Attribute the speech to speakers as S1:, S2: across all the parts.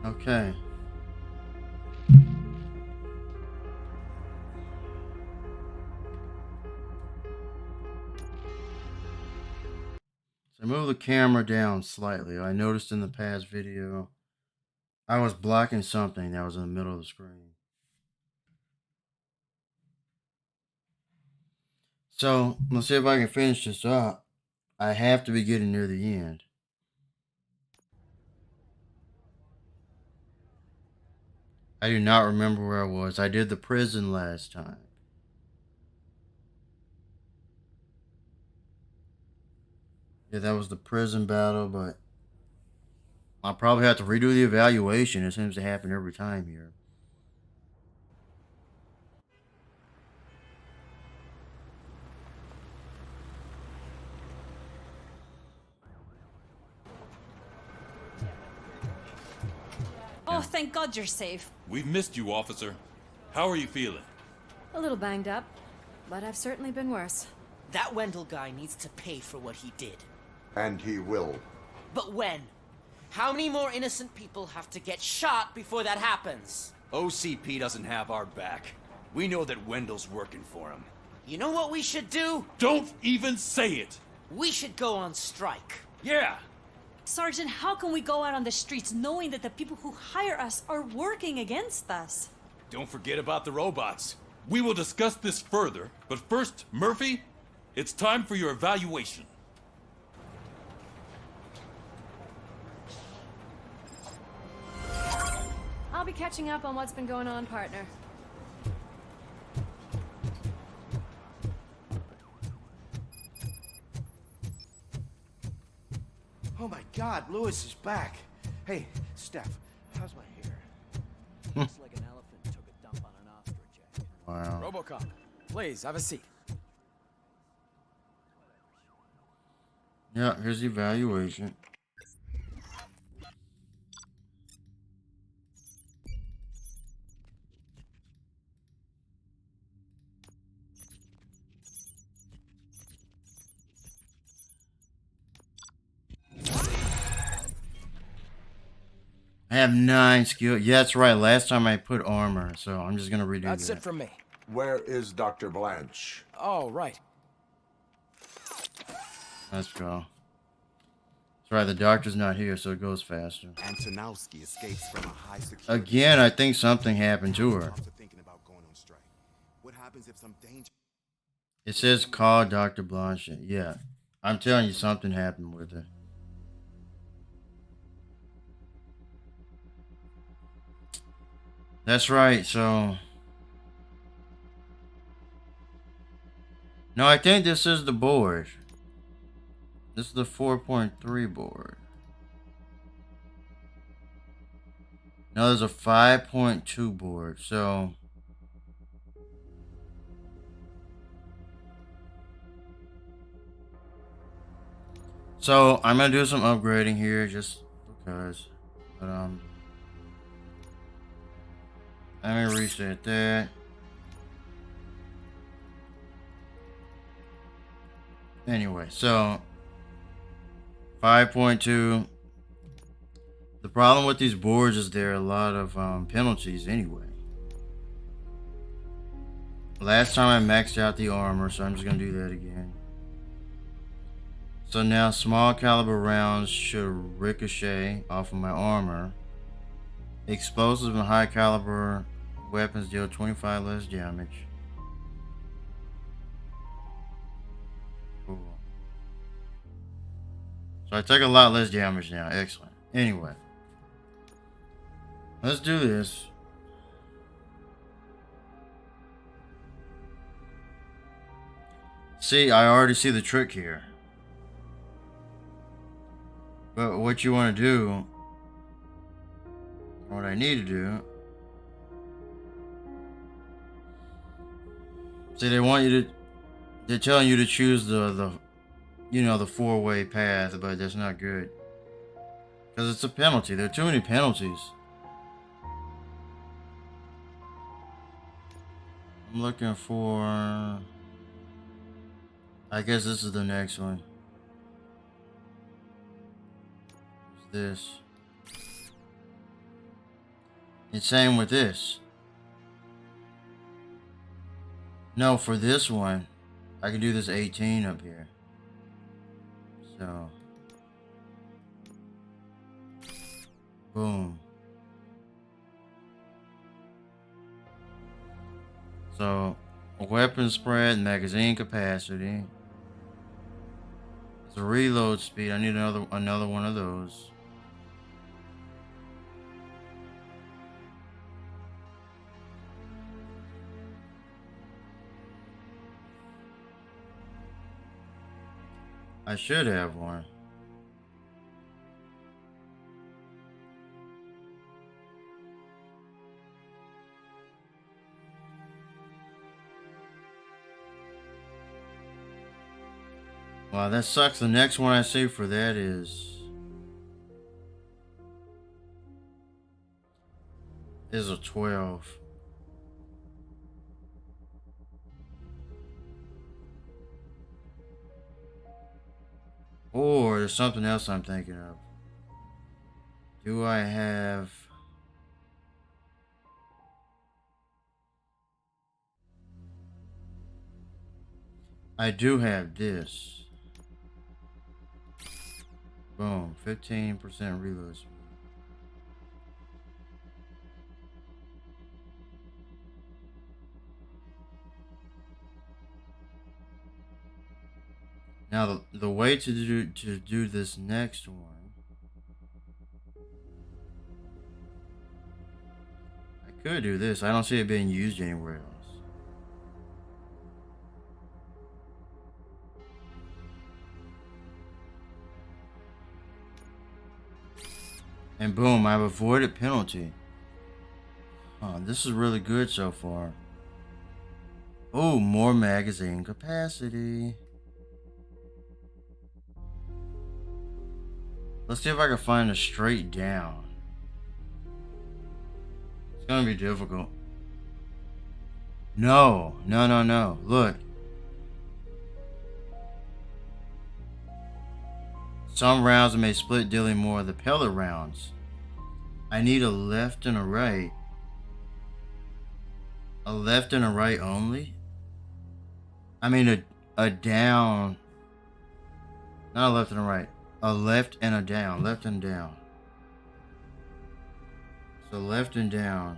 S1: Okay. So move the camera down slightly. I noticed in the past video I was blocking something that was in the middle of the screen. So let's see if I can finish this up. I have to be getting near the end. I do not remember where I was. I did the prison last time. Yeah, that was the prison battle, but I'll probably have to redo the evaluation. It seems to happen every time here.
S2: Oh, thank God you're safe.
S3: We've missed you, officer. How are you feeling?
S2: A little banged up, but I've certainly been worse.
S4: That Wendell guy needs to pay for what he did.
S5: And he will.
S4: But when? How many more innocent people have to get shot before that happens?
S6: OCP doesn't have our back. We know that Wendell's working for him.
S4: You know what we should do?
S3: Don't even say it!
S4: We should go on strike.
S6: Yeah!
S2: Sergeant, how can we go out on the streets knowing that the people who hire us are working against us?
S6: Don't forget about the robots.
S3: We will discuss this further, but first, Murphy, it's time for your evaluation.
S2: I'll be catching up on what's been going on, partner.
S7: Oh my God, Lewis is back. Hey, Steph, how's my hair? Looks like an elephant took a dump on an ostrich.
S1: Wow.
S8: RoboCop, please have a seat.
S1: Yeah, here's the evaluation. I have 9 skill. Yeah, that's right. Last time I put armor, so I'm just gonna redo that.
S8: That's it from me.
S5: Where is Dr. Blanche?
S8: Oh, right.
S1: Let's go. That's right. The doctor's not here, so it goes faster.
S9: Antonowski escapes from a high security.
S1: Again, I think something happened to her.
S9: Thinking about going on strike. What happens if some danger?
S1: It says call Dr. Blanche. Yeah, I'm telling you, something happened with her. That's right, so... No, I think this is the board. This is the 4.3 board. No, there's a 5.2 board, so... So, I'm gonna do some upgrading here, just because. But, let me reset that. Anyway, so 5.2. The problem with these boards is there are a lot of penalties anyway. Last time I maxed out the armor, so I'm just gonna do that again. So now small caliber rounds should ricochet off of my armor. Explosives and high caliber weapons deal 25 less damage. Cool. So I take a lot less damage now. Excellent. Anyway. Let's do this. See, I already see the trick here. But what you want to do, what I need to do, see, they want you to, they're telling you to choose the you know, the 4-way path, but that's not good. Because it's a penalty. There are too many penalties. I'm looking for, I guess this is the next one. This. And same with this. No, for this one, I can do this 18 up here. So, boom. So, weapon spread, magazine capacity. It's a reload speed. I need another one of those. I should have one. Wow, that sucks. The next one I see for that is a 12. Or there's something else I'm thinking of. Do I have... I do have this. Boom, 15% reload speed. Now the way to do this next one, I could do this. I don't see it being used anywhere else. And boom, I've avoided penalty. Oh, this is really good so far. Oh, more magazine capacity. Let's see if I can find a straight down. It's gonna be difficult. No. Look. Some rounds may split, dealing more of the pellet rounds. I need a left and a right. A left and a right only? I mean a down. Not a left and a right. A left and a down. Left and down. So left and down.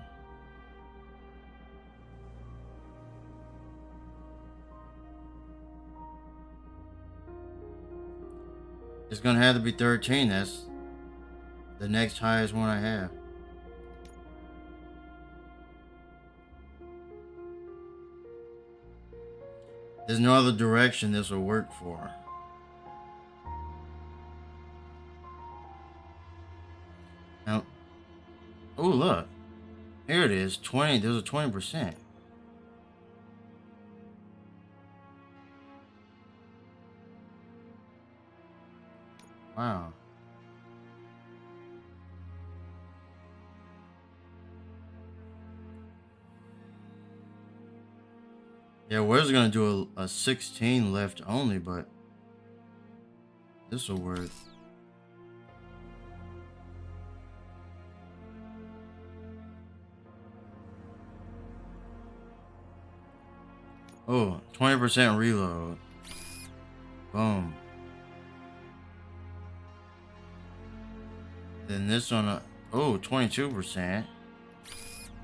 S1: It's gonna have to be 13. That's the next highest one I have. There's no other direction this will work for. Now, oh look, here it is. 20. There's a 20%. Wow. Yeah, we're gonna do a 16 left only, but this will work. Oh, 20% reload. Boom. Then this one, 22%.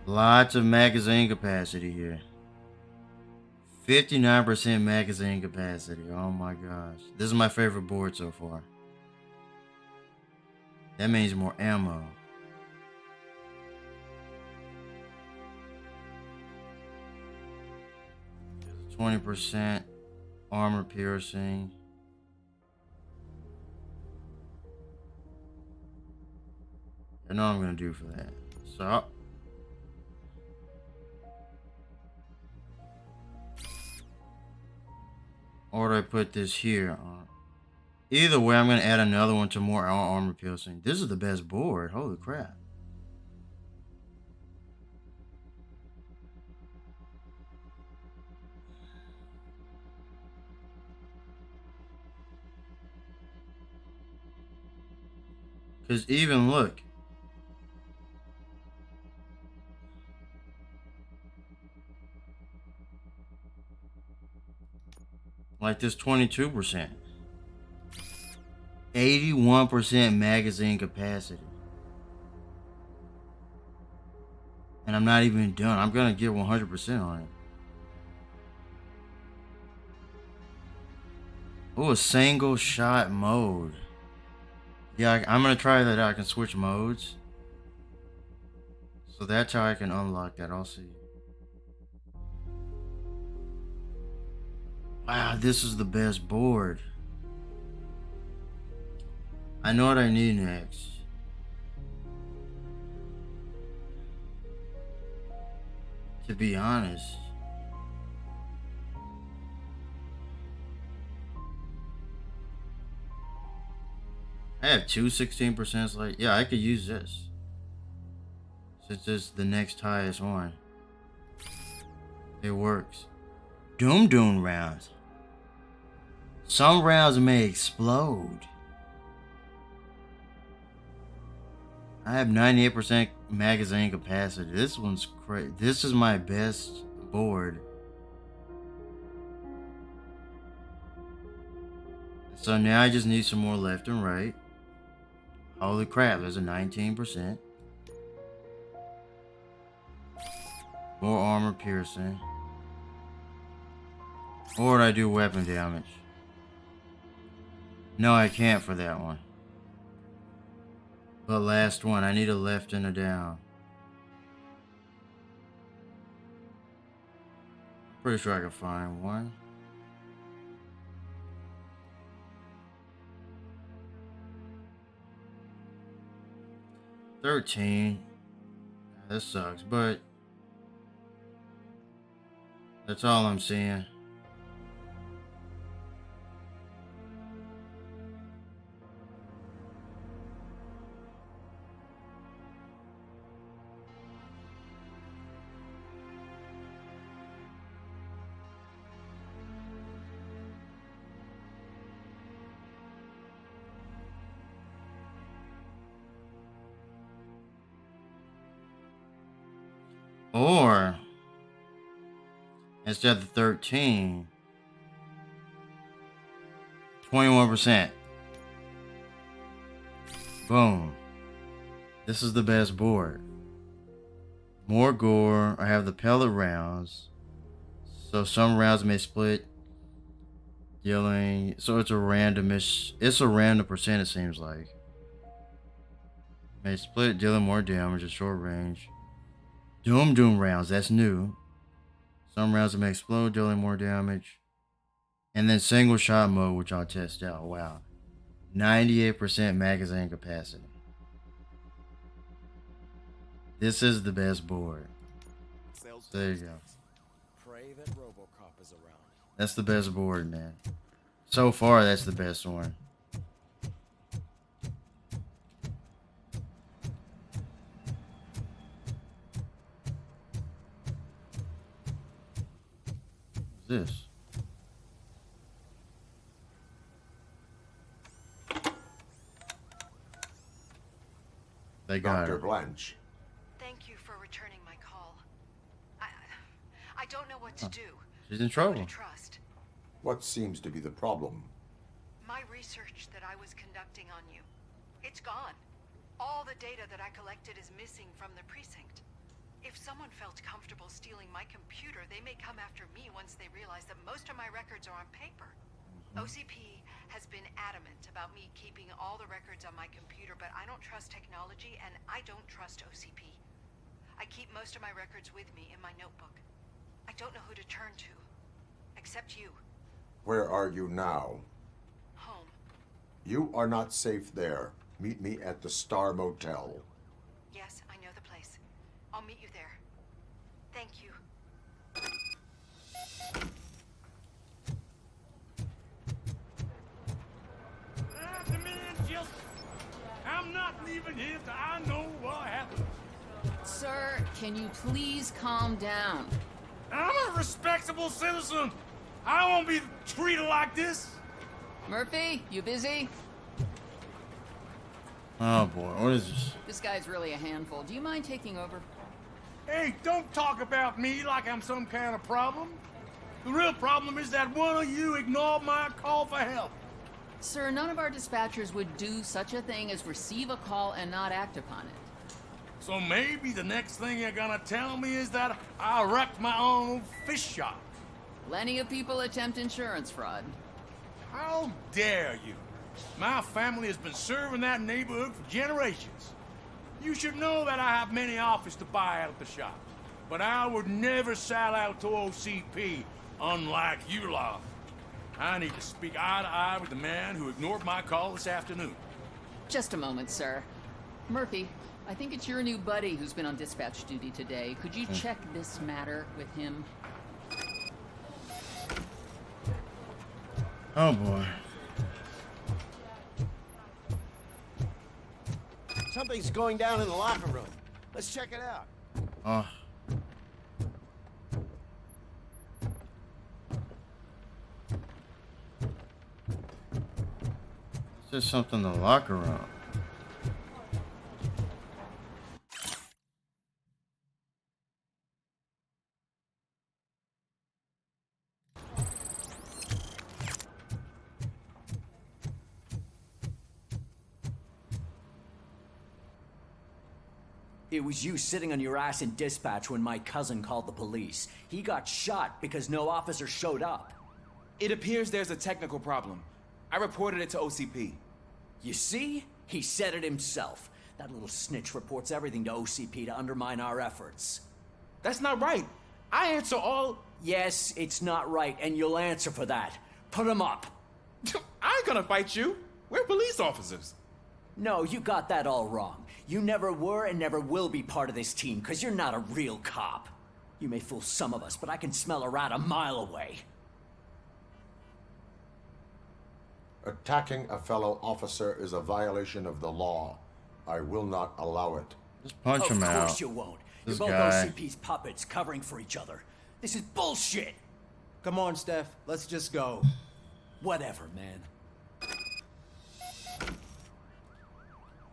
S1: Lots of magazine capacity here. 59% magazine capacity. Oh my gosh. This is my favorite board so far. That means more ammo. There's 20% armor piercing. I know what I'm gonna do for that. So or do I put this here? Either way, I'm gonna add another one to more armor piercing. This is the best board. Holy crap. Because even look. Like this 22%. 81% magazine capacity. And I'm not even done. I'm gonna get 100% on it. Oh, a single shot mode. Yeah, I'm gonna try that out. I can switch modes. So that's how I can unlock that. I'll see. Wow, this is the best board. I know what I need next. To be honest. I have two 16%. Like, yeah, I could use this. Since it's the next highest one. It works. Doom rounds. Some rounds may explode. I have 98% magazine capacity. This one's crazy. This is my best board. So now I just need some more left and right. Holy crap, there's a 19%. More armor piercing. Or would I do weapon damage? No, I can't for that one. But last one, I need a left and a down. Pretty sure I can find one. $13. That sucks, but that's all I'm seeing. Or instead of the 13, 21%. Boom. This is the best board. More gore. I have the pellet rounds. So some rounds may split. Dealing. So it's a randomish. It's a random percent, it seems like. May split, dealing more damage at short range. Doom rounds, that's new. Some rounds may explode, dealing more damage. And then single shot mode, which I'll test out. Wow. 98% magazine capacity. This is the best board. There you go.
S8: Pray that RoboCop is around.
S1: That's the best board, man. So far, that's the best one. This? They got
S5: Dr.
S1: her.
S5: Blanche.
S10: Thank you for returning my call. I don't know what to do.
S1: She's in
S10: Who
S1: trouble.
S10: to trust.
S5: What seems to be the problem?
S10: My research that I was conducting on you, it's gone. All the data that I collected is missing from the precinct. If someone felt comfortable stealing my computer, they may come after me once they realize that most of my records are on paper. OCP has been adamant about me keeping all the records on my computer, but I don't trust technology and I don't trust OCP. I keep most of my records with me in my notebook. I don't know who to turn to, except you.
S5: Where are you now?
S10: Home.
S5: You are not safe there. Meet me at the Star Motel.
S10: Yes, I know the place. I'll meet you there. Thank you.
S11: I'm not leaving here till I know what happened.
S12: Sir, can you please calm down?
S11: I'm a respectable citizen. I won't be treated like this.
S12: Murphy, you busy?
S1: Oh boy, what is this?
S12: This guy's really a handful. Do you mind taking over?
S11: Hey, don't talk about me like I'm some kind of problem. The real problem is that one of you ignored my call for help.
S12: Sir, none of our dispatchers would do such a thing as receive a call and not act upon it.
S11: So maybe the next thing you're gonna tell me is that I wrecked my own fish shop.
S12: Plenty of people attempt insurance fraud.
S11: How dare you? My family has been serving that neighborhood for generations. You should know that I have many offers to buy out the shop. But I would never sell out to OCP, unlike you lot. I need to speak eye to eye with the man who ignored my call this afternoon.
S12: Just a moment, sir. Murphy, I think it's your new buddy who's been on dispatch duty today. Could you check this matter with him?
S1: Oh boy.
S7: Something's going down in the locker room. Let's check it out.
S1: Oh. There's something in the locker room.
S13: It was you sitting on your ass in dispatch when my cousin called the police. He got shot because no officer showed up.
S6: It appears there's a technical problem. I reported it to OCP.
S13: You see? He said it himself. That little snitch reports everything to OCP to undermine our efforts.
S6: That's not right. I answer all...
S13: Yes, it's not right, and you'll answer for that. Put him up.
S6: I ain't gonna fight you. We're police officers.
S13: No, you got that all wrong. You never were and never will be part of this team, because you're not a real cop. You may fool some of us, but I can smell a rat a mile away.
S5: Attacking a fellow officer is a violation of the law. I will not allow it.
S1: Just punch him out.
S13: Of course you won't.
S1: This
S13: You're both
S1: guy.
S13: OCP's puppets covering for each other. This is bullshit!
S7: Come on, Steph. Let's just go.
S13: Whatever, man.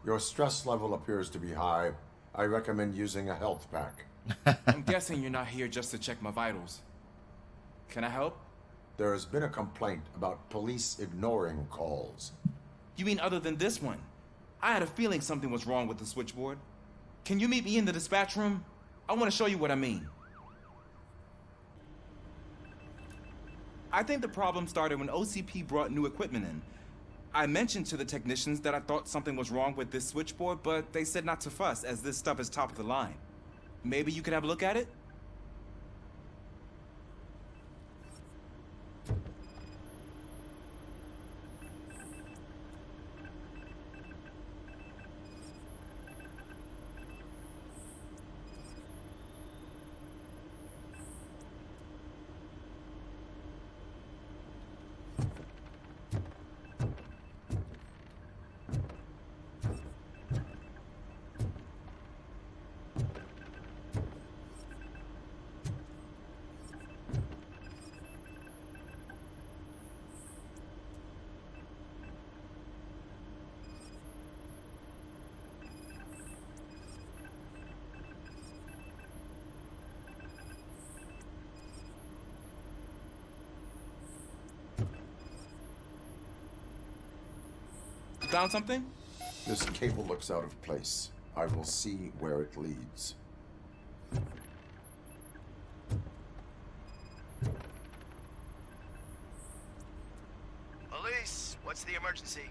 S5: Your stress level appears to be high. I recommend using a health pack.
S6: I'm guessing you're not here just to check my vitals. Can I help?
S5: There has been a complaint about police ignoring calls.
S6: You mean other than this one? I had a feeling something was wrong with the switchboard. Can you meet me in the dispatch room? I want to show you what I mean. I think the problem started when OCP brought new equipment in. I mentioned to the technicians that I thought something was wrong with this switchboard, but they said not to fuss, as this stuff is top of the line. Maybe you could have a look at it? Found something?
S5: This cable looks out of place. I will see where it leads.
S14: Police, what's the emergency?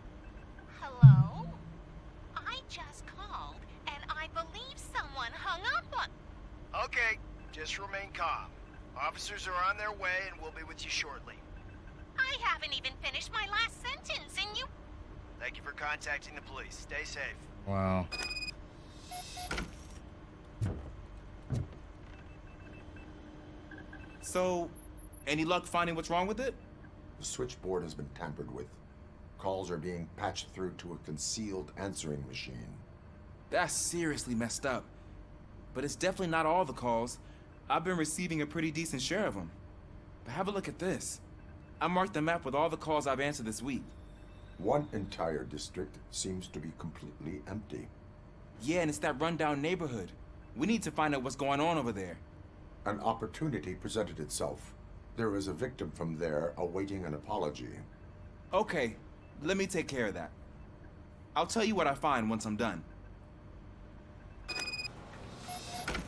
S15: Hello? I just called, and I believe someone hung up on...
S14: Okay, just remain calm. Officers are on their way and we'll be with you shortly.
S15: I haven't even finished my last sentence, and you...
S14: Thank you for contacting the police. Stay safe.
S1: Wow.
S6: So, any luck finding what's wrong with it?
S5: The switchboard has been tampered with. Calls are being patched through to a concealed answering machine.
S6: That's seriously messed up. But it's definitely not all the calls. I've been receiving a pretty decent share of them. But have a look at this. I marked the map with all the calls I've answered this week.
S5: One entire district seems to be completely empty.
S6: Yeah, and it's that rundown neighborhood. We need to find out what's going on over there.
S5: An opportunity presented itself. There is a victim from there awaiting an apology.
S6: Okay, let me take care of that. I'll tell you what I find once I'm done.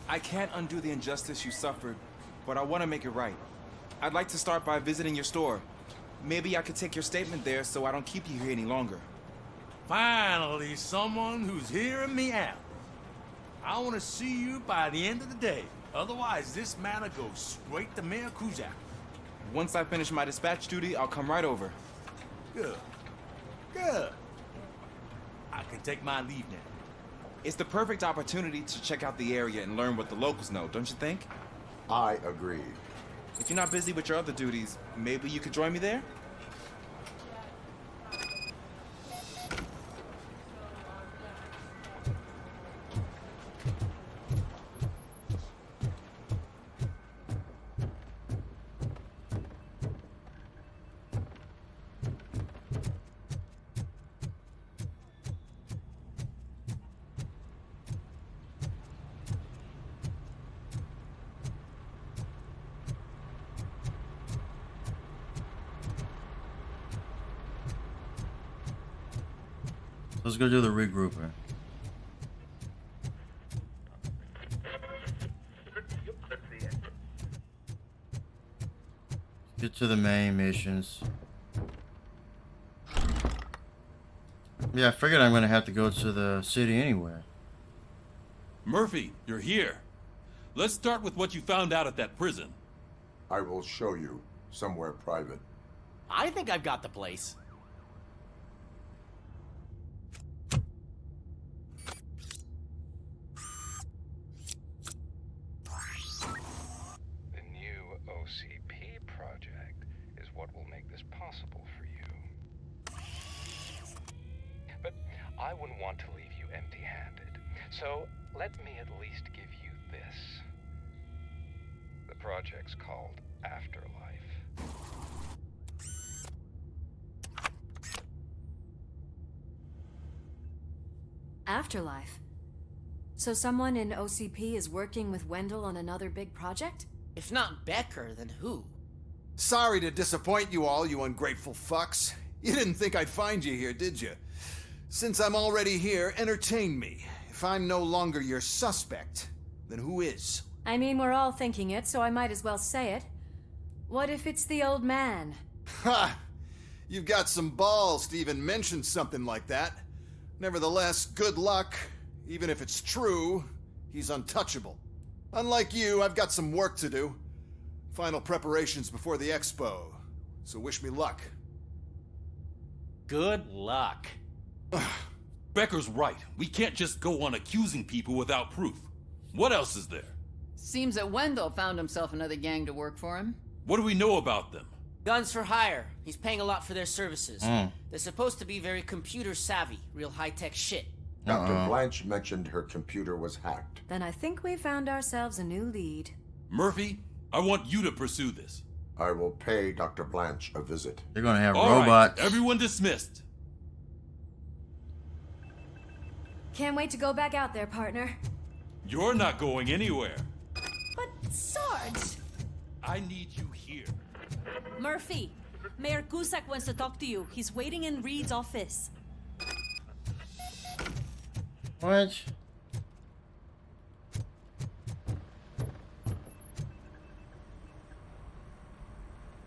S6: I can't undo the injustice you suffered, but I want to make it right. I'd like to start by visiting your store. Maybe I could take your statement there so I don't keep you here any longer.
S11: Finally, someone who's hearing me out. I want to see you by the end of the day. Otherwise, this matter goes straight to Mayor Kuzak.
S6: Once I finish my dispatch duty, I'll come right over.
S11: Good. Good. I can take my leave now.
S6: It's the perfect opportunity to check out the area and learn what the locals know, don't you think?
S5: I agree.
S6: If you're not busy with your other duties, maybe you could join me there?
S1: Let's go do the regrouper. Get to the main missions. Yeah, I figured I'm gonna have to go to the city anyway.
S3: Murphy, you're here. Let's start with what you found out at that prison.
S5: I will show you somewhere private.
S4: I think I've got the place.
S16: I wouldn't want to leave you empty-handed, so let me at least give you this. The project's called Afterlife.
S17: Afterlife? So someone in OCP is working with Wendell on another big project?
S4: If not Becker, then who?
S7: Sorry to disappoint you all, you ungrateful fucks. You didn't think I'd find you here, did you? Since I'm already here, entertain me. If I'm no longer your suspect, then who is?
S17: I mean, we're all thinking it, so I might as well say it. What if it's the old man?
S7: Ha! You've got some balls to even mention something like that. Nevertheless, good luck. Even if it's true, he's untouchable. Unlike you, I've got some work to do. Final preparations before the Expo. So wish me luck.
S4: Good luck.
S3: Becker's right. We can't just go on accusing people without proof. What else is there?
S12: Seems that Wendell found himself another gang to work for him.
S3: What do we know about them?
S4: Guns for hire. He's paying a lot for their services. They're supposed to be very computer savvy, real high-tech shit.
S5: Dr. Blanche mentioned her computer was hacked.
S17: Then I think we found ourselves a new lead.
S3: Murphy, I want you to pursue this.
S5: I will pay Dr. Blanche a visit.
S1: They're gonna have
S3: All
S1: robots.
S3: Right, everyone dismissed.
S17: Can't wait to go back out there, partner.
S3: You're not going anywhere.
S2: But, Sarge!
S3: I need you here.
S2: Murphy, Mayor Cusack wants to talk to you. He's waiting in Reed's office.
S1: What?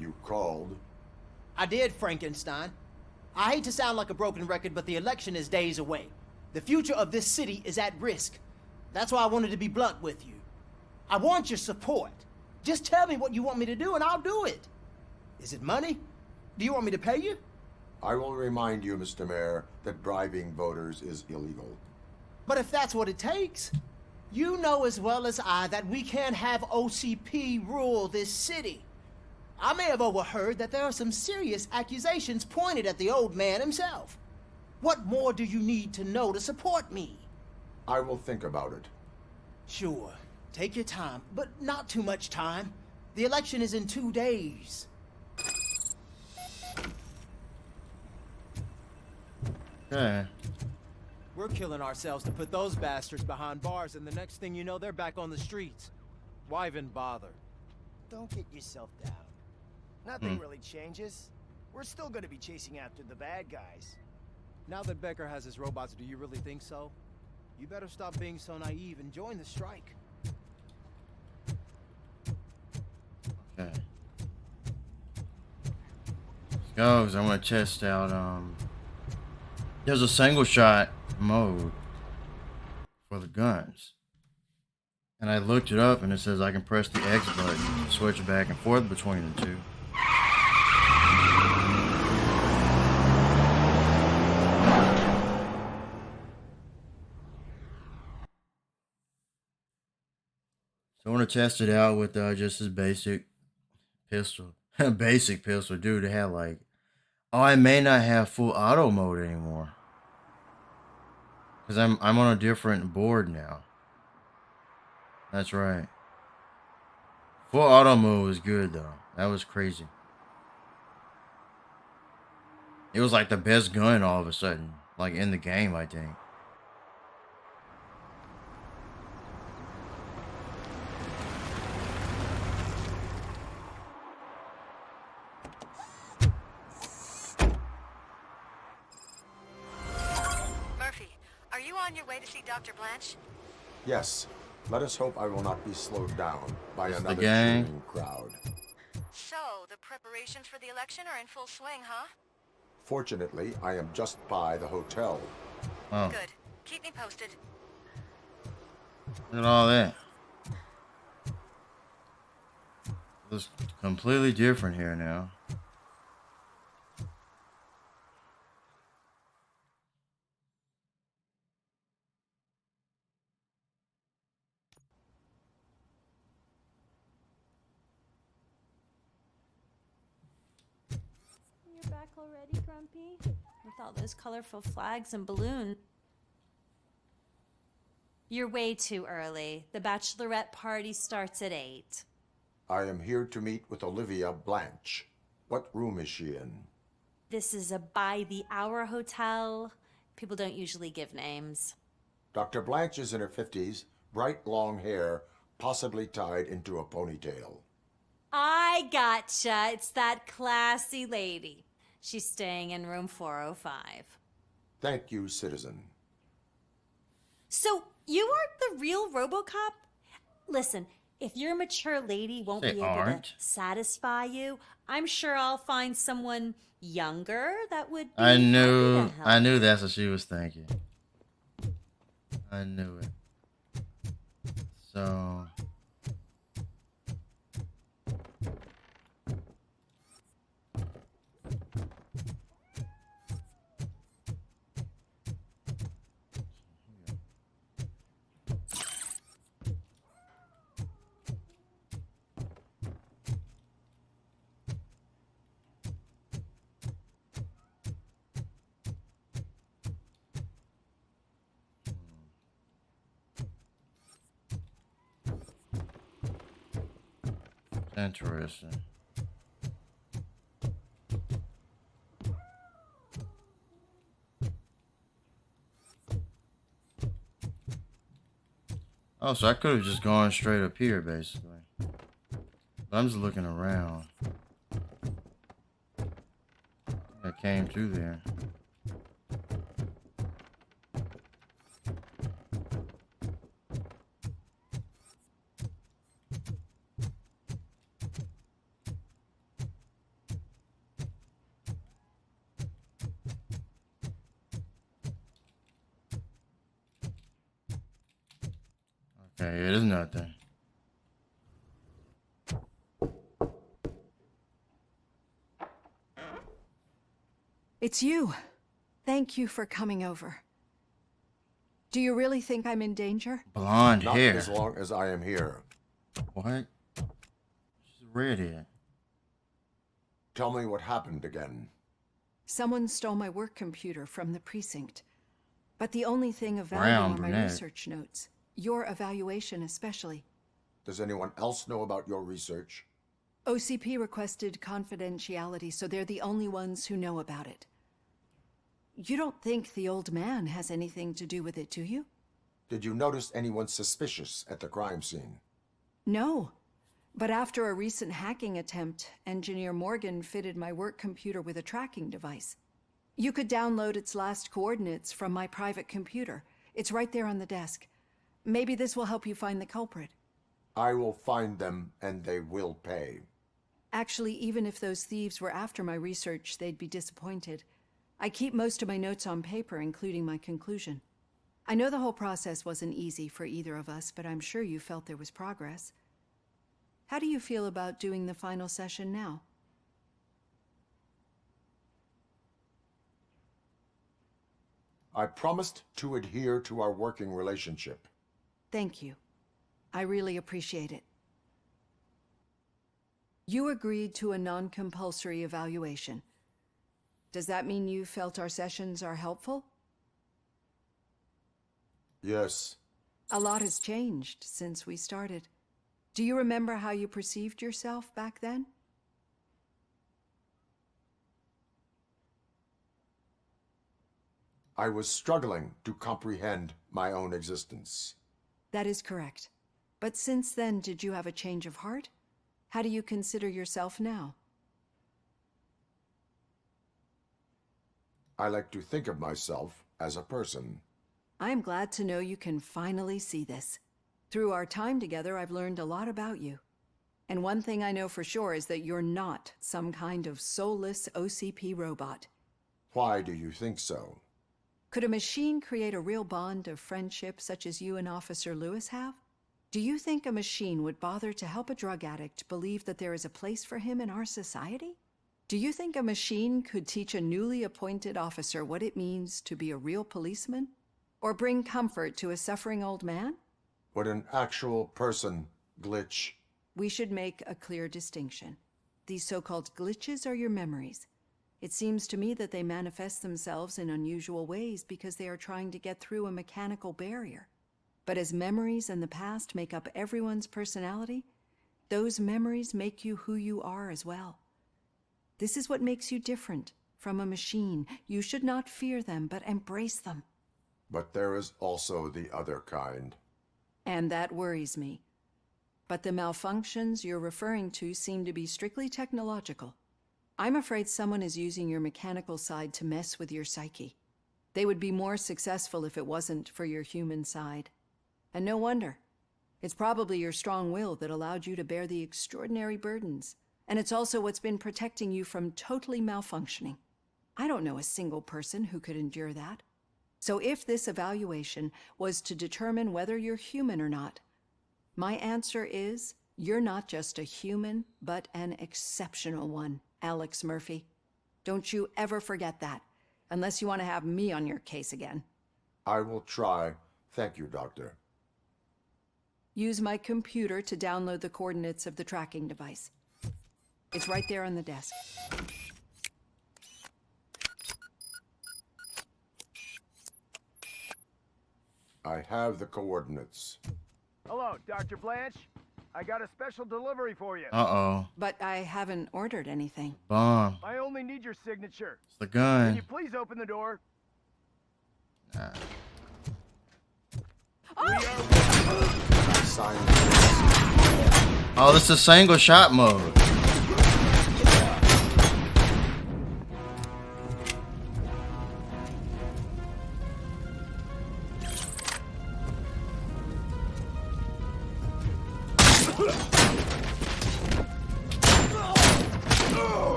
S5: You called?
S13: I did, Frankenstein. I hate to sound like a broken record, but the election is days away. The future of this city is at risk. That's why I wanted to be blunt with you. I want your support. Just tell me what you want me to do and I'll do it. Is it money? Do you want me to pay you?
S5: I will remind you, Mr. Mayor, that bribing voters is illegal.
S13: But if that's what it takes, you know as well as I that we can't have OCP rule this city. I may have overheard that there are some serious accusations pointed at the old man himself. What more do you need to know to support me?
S5: I will think about it.
S13: Sure. Take your time, but not too much time. The election is in 2 days.
S1: Okay.
S7: We're killing ourselves to put those bastards behind bars, and the next thing you know, they're back on the streets. Why even bother?
S13: Don't get yourself down.
S8: Nothing really changes. We're still gonna be chasing after the bad guys.
S18: Now that Becker has his robots, do you really think so? You better stop being so naive and join the strike.
S1: Okay. Let's go, 'cause I want to test out, there's a single shot mode for the guns. And I looked it up and it says I can press the X button to switch back and forth between the two. So I want to test it out with just this basic pistol. Basic pistol, dude. It had like, oh, I may not have full auto mode anymore. Because I'm on a different board now. That's right. Full auto mode was good though. That was crazy. It was like the best gun all of a sudden. Like in the game, I think.
S10: Murphy, are you on your way to see Dr. Blanche?
S5: Yes. Let us hope I will not be slowed down by
S1: It's the
S5: another
S1: gang.
S5: cheering crowd.
S10: So, the preparations for the election are in full swing, huh?
S5: Fortunately, I am just by the hotel.
S1: Oh,
S10: Good. Keep me posted.
S1: look at all that. It's completely different here now.
S2: You're back already, Grumpy? With all those colorful flags and balloons. You're way too early. The bachelorette party starts at 8.
S5: I am here to meet with Olivia Blanche. What room is she in?
S2: This is a by-the-hour hotel. People don't usually give names.
S5: Dr. Blanche is in her 50s, bright long hair, possibly tied into a ponytail.
S2: I gotcha. It's that classy lady. She's staying in room 405.
S5: Thank you, citizen.
S2: So, you aren't the real RoboCop? Listen, if your mature lady won't
S1: They
S2: be able
S1: aren't.
S2: to satisfy you, I'm sure I'll find someone younger that would be
S1: I
S2: happy
S1: knew
S2: to help.
S1: that's what she was thinking. I knew it. So interesting. Oh, so I could have just gone straight up here, basically. But I'm just looking around. I came through there. Okay, it is nothing.
S19: It's you. Thank you for coming over. Do you really think I'm in danger?
S1: Blonde
S5: Not
S1: hair.
S5: as long as I am here.
S1: What? She's redhead.
S5: Tell me what happened again.
S19: Someone stole my work computer from the precinct. But the only thing of value
S1: Brown
S19: are my
S1: brunette.
S19: research notes. Your evaluation especially.
S5: Does anyone else know about your research?
S19: OCP requested confidentiality, so they're the only ones who know about it. You don't think the old man has anything to do with it, do you?
S5: Did you notice anyone suspicious at the crime scene?
S19: No. But after a recent hacking attempt, Engineer Morgan fitted my work computer with a tracking device. You could download its last coordinates from my private computer. It's right there on the desk. Maybe this will help you find the culprit.
S5: I will find them, and they will pay.
S19: Actually, even if those thieves were after my research, they'd be disappointed. I keep most of my notes on paper, including my conclusion. I know the whole process wasn't easy for either of us, but I'm sure you felt there was progress. How do you feel about doing the final session now?
S5: I promised to adhere to our working relationship.
S19: Thank you. I really appreciate it. You agreed to a non-compulsory evaluation. Does that mean you felt our sessions are helpful?
S5: Yes.
S19: A lot has changed since we started. Do you remember how you perceived yourself back then?
S5: I was struggling to comprehend my own existence.
S19: That is correct. But since then, did you have a change of heart? How do you consider yourself now?
S5: I like to think of myself as a person.
S19: I am glad to know you can finally see this. Through our time together, I've learned a lot about you. And one thing I know for sure is that you're not some kind of soulless OCP robot.
S5: Why do you think so?
S19: Could a machine create a real bond of friendship such as you and Officer Lewis have? Do you think a machine would bother to help a drug addict believe that there is a place for him in our society? Do you think a machine could teach a newly appointed officer what it means to be a real policeman? Or bring comfort to a suffering old man?
S5: Would an actual person glitch?
S19: We should make a clear distinction. These so-called glitches are your memories. It seems to me that they manifest themselves in unusual ways because they are trying to get through a mechanical barrier. But as memories in the past make up everyone's personality, those memories make you who you are as well. This is what makes you different from a machine. You should not fear them, but embrace them.
S5: But there is also the other kind.
S19: And that worries me. But the malfunctions you're referring to seem to be strictly technological. I'm afraid someone is using your mechanical side to mess with your psyche. They would be more successful if it wasn't for your human side. And no wonder. It's probably your strong will that allowed you to bear the extraordinary burdens. And it's also what's been protecting you from totally malfunctioning. I don't know a single person who could endure that. So if this evaluation was to determine whether you're human or not, my answer is you're not just a human, but an exceptional one, Alex Murphy. Don't you ever forget that, unless you want to have me on your case again.
S5: I will try. Thank you, Doctor.
S19: Use my computer to download the coordinates of the tracking device. It's right there on the desk.
S5: I have the coordinates.
S8: Hello, Dr. Blanche. I got a special delivery for you.
S1: Uh-oh.
S19: But I haven't ordered anything.
S1: Bomb.
S8: I only need your signature.
S1: It's the gun.
S8: Can you please open the door?
S1: Nah. Oh, this is single shot mode.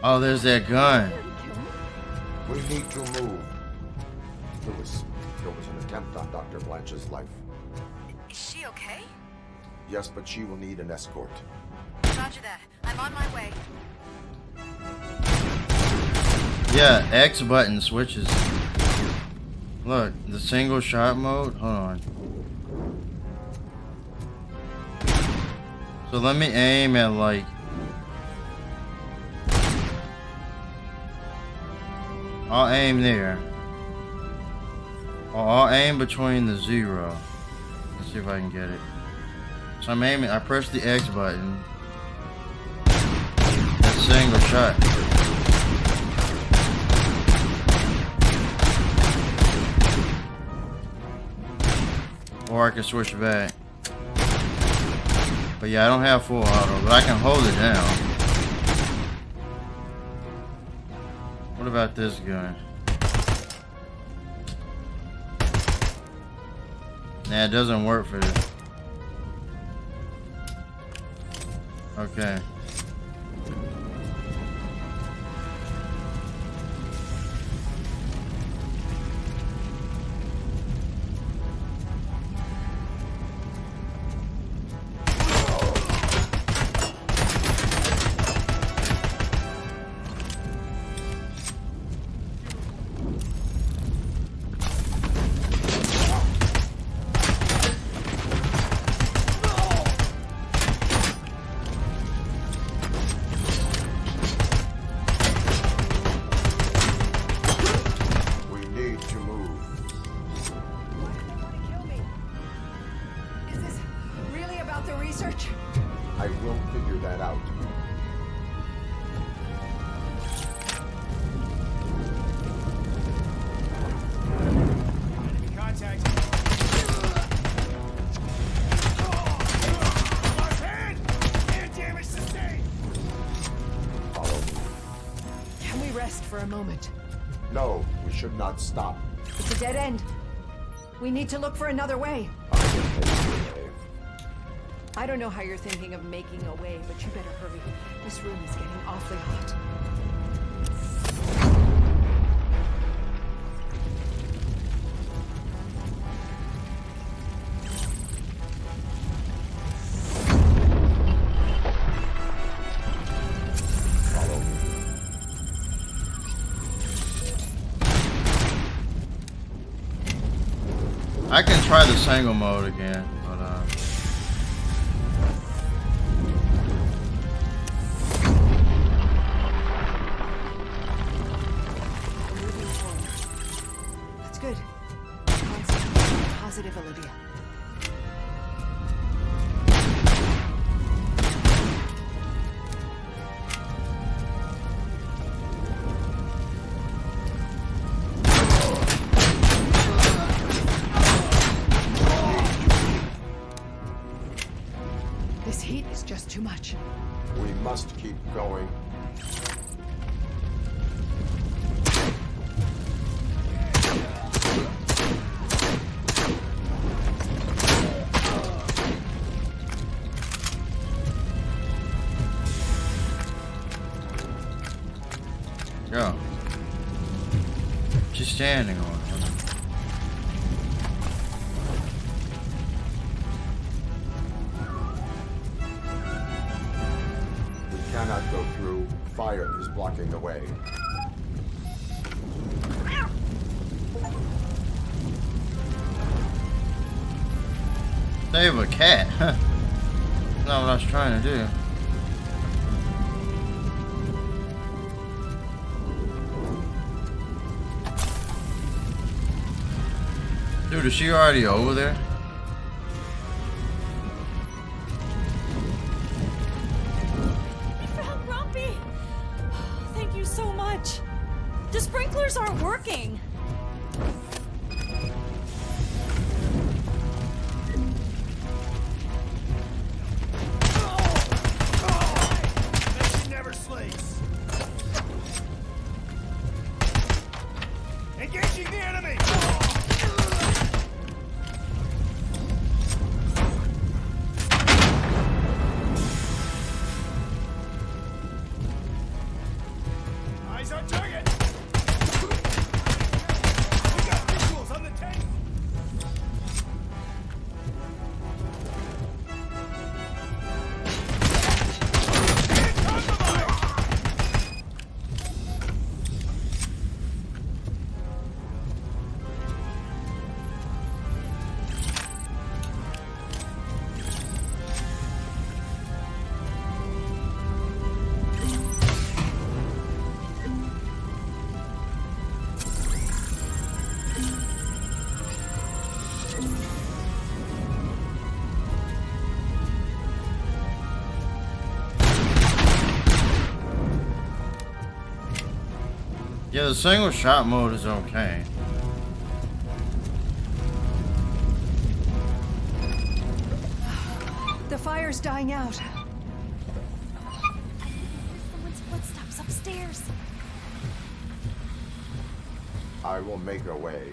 S1: Oh, there's that gun.
S5: We need to move. Lewis, there was an attempt on Dr. Blanche's life.
S20: Is she okay?
S5: Yes, but she will need an escort.
S20: Roger that. I'm on my way.
S1: Yeah, X button switches. Look, the single shot mode. Hold on. So let me aim at like. I'll aim there. Or I'll aim between the 0. Let's see if I can get it. So I'm aiming. I press the X button. That's single shot. Or I can switch back. But yeah, I don't have full auto, but I can hold it down. What about this gun? Nah, it doesn't work for this. Okay.
S19: For a moment.
S5: No, we should not stop.
S19: It's a dead end. We need to look for another way. I don't know how you're thinking of making a way, but you better hurry. This room is getting awfully hot.
S1: I can try the single mode again, but
S19: moving forward. That's good. Positive, Olivia. This heat is just too much.
S5: We must keep going.
S1: Go. Just standing on it.
S5: Cannot go through. Fire is blocking the way.
S1: Save a cat. That's not what I was trying to do. Dude, is she already over there?
S2: The sprinklers aren't working.
S11: Mission never sleeps. Engaging the enemy. Eyes on target.
S1: Yeah, the single shot mode is okay.
S19: The fire's dying out.
S2: Someone's footsteps upstairs.
S5: I will make a way.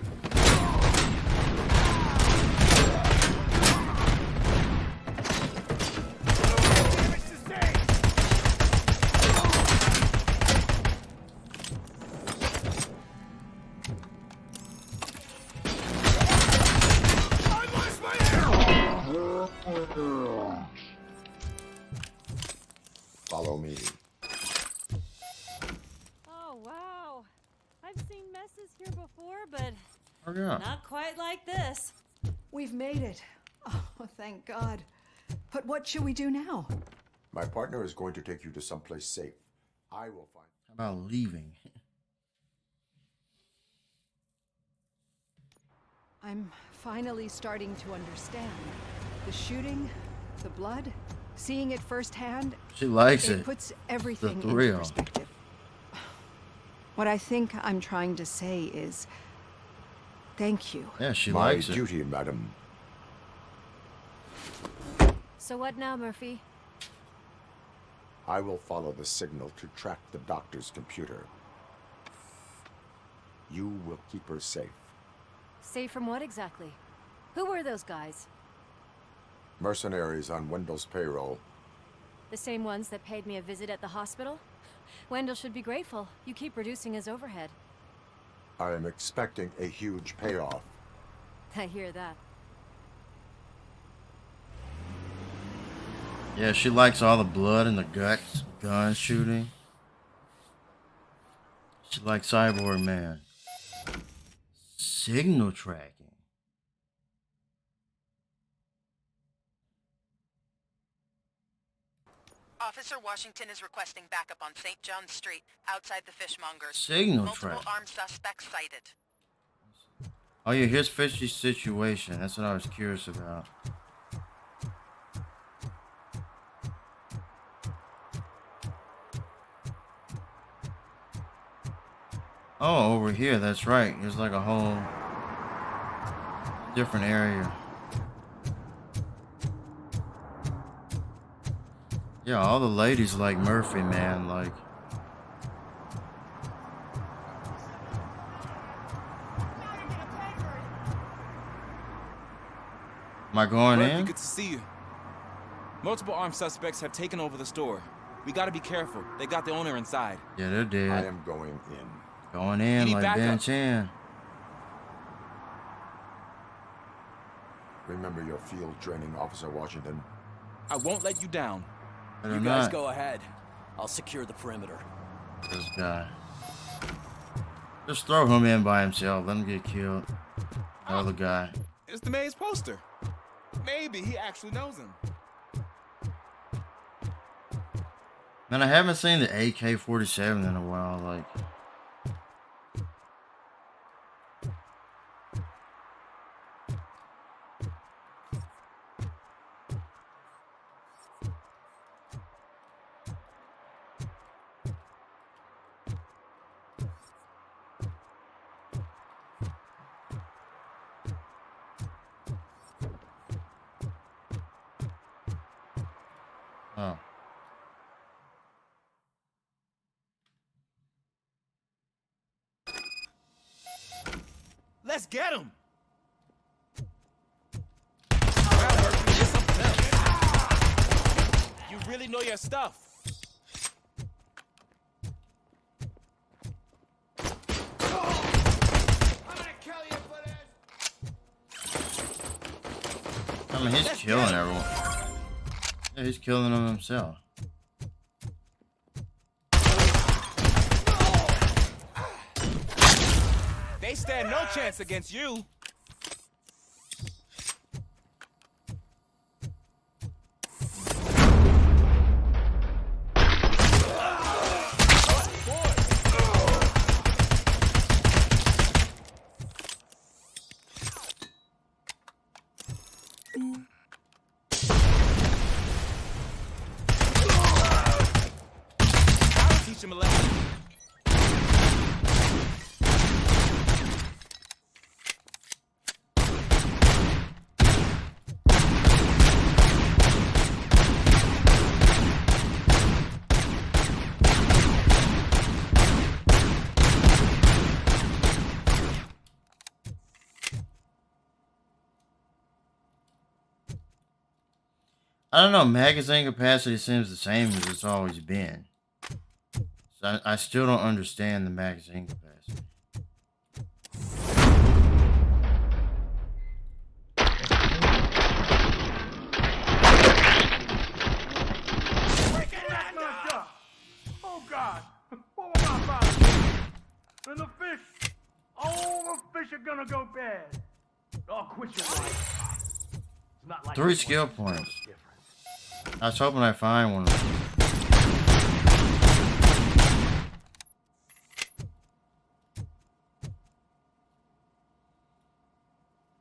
S5: Follow me.
S2: Oh, wow. I've seen messes here before, but
S1: Oh, yeah.
S2: not quite like this.
S19: We've made it. Oh, thank God. But what should we do now?
S5: My partner is going to take you to someplace safe. I will find.
S1: How about leaving?
S19: I'm finally starting to understand. The shooting, the blood, seeing it firsthand.
S1: She likes it.
S19: It puts everything
S1: The
S19: into
S1: thrill.
S19: perspective. What I think I'm trying to say is, thank you.
S1: Yeah, she
S5: My
S1: likes it.
S5: duty, madam.
S2: So what now, Murphy?
S5: I will follow the signal to track the doctor's computer. You will keep her safe.
S2: Safe from what exactly? Who were those guys?
S5: Mercenaries on Wendell's payroll.
S2: The same ones that paid me a visit at the hospital? Wendell should be grateful. You keep reducing his overhead.
S5: I am expecting a huge payoff.
S2: I hear that.
S1: Yeah, she likes all the blood and the guts, gun shooting. She likes Cyborg Man. Signal tracking.
S20: Officer Washington is requesting backup on St. John Street, outside the fishmongers.
S1: Signal
S20: Multiple
S1: track.
S20: armed suspects sighted.
S1: Oh yeah, here's Fishy's situation. That's what I was curious about. Oh, over here, that's right. There's like a whole different area. Yeah, all the ladies like Murphy, man. Like, am I going
S6: Murphy,
S1: in?
S6: good to see you. Multiple armed suspects have taken over the store. We gotta be careful. They got the owner inside.
S1: Yeah, they're dead.
S5: I am going in.
S1: Going
S6: You
S1: in
S6: need
S1: like Ben
S6: backup.
S1: Chan.
S5: Remember your field training, Officer Washington.
S6: I won't let you down.
S1: Better
S8: You guys
S1: not.
S8: go ahead. I'll secure the perimeter.
S1: This guy. Just throw him in by himself. Let him get killed. The other guy.
S6: It's the mayor's poster. Maybe he actually knows him.
S1: Man, I haven't seen the AK-47 in a while. Like, oh.
S6: Let's get him. Wow, Murphy, you're something else. You really know your stuff.
S1: I mean, he's killing everyone. Yeah, he's killing them himself.
S6: They stand no chance against you. I'll teach him a lesson.
S1: I don't know. Magazine capacity seems the same as it's always been. So I still don't understand the magazine capacity.
S11: Oh God! What was I about? And the fish! Oh, the fish are gonna go bad. Oh, quit your life. It's not like
S1: 3 skill points. I was hoping I'd find one of them.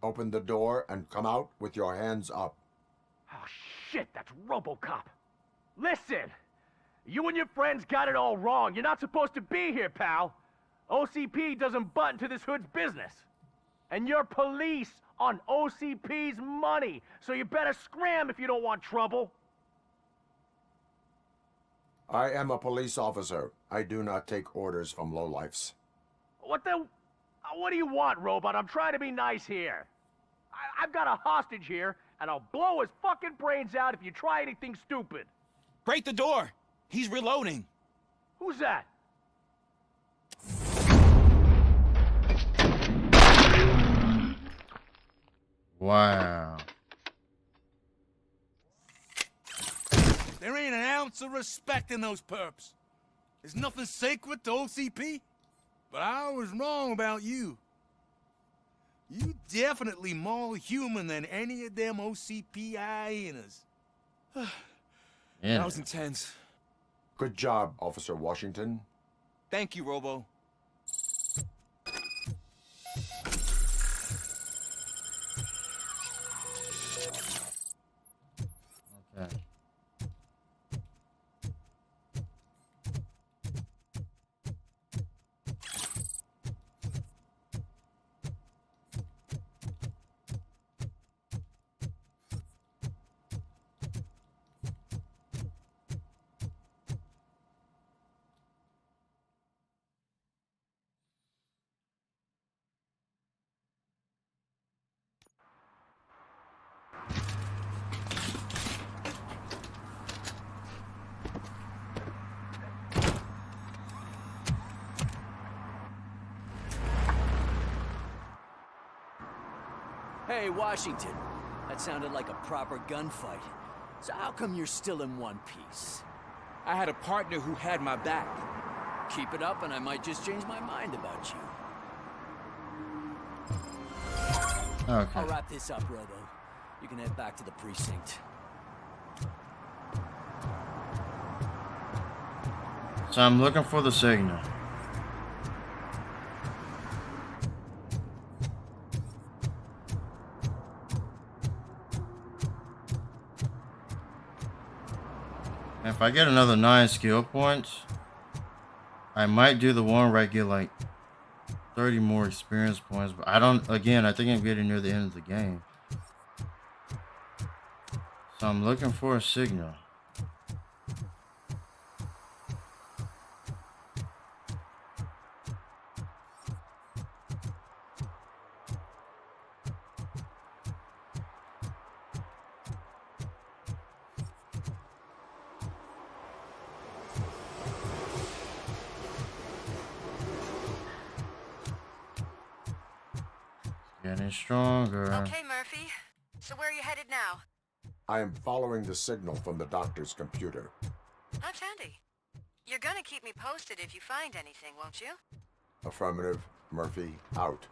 S5: Open the door and come out with your hands up.
S8: Oh, shit, that's RoboCop. Listen, you and your friends got it all wrong. You're not supposed to be here, pal. OCP doesn't butt into this hood's business. And you're police on OCP's money, so you better scram if you don't want trouble.
S5: I am a police officer. I do not take orders from lowlifes.
S8: What do you want, Robot? I'm trying to be nice here. I've got a hostage here, and I'll blow his fucking brains out if you try anything stupid.
S6: Break the door! He's reloading.
S8: Who's that?
S1: Wow.
S11: There ain't an ounce of respect in those perps. There's nothing sacred to OCP. But I was wrong about you. You definitely more human than any of them OCP hyenas.
S6: That was intense.
S5: Good job, Officer Washington.
S6: Thank you, Robo.
S1: Okay.
S8: Hey, Washington. That sounded like a proper gunfight. So how come you're still in one piece?
S6: I had a partner who had my back.
S8: Keep it up and I might just change my mind about you.
S1: Okay.
S8: I'll wrap this up, Robo. You can head back to the precinct.
S1: So I'm looking for the signal. If I get another 9 skill points, I might do the one where I get like 30 more experience points, but I don't, again, I think I'm getting near the end of the game. So I'm looking for a signal. Getting stronger.
S20: Okay, Murphy. So where are you headed now?
S5: I am following the signal from the doctor's computer.
S20: That's handy. You're gonna keep me posted if you find anything, won't you?
S5: Affirmative. Murphy, out.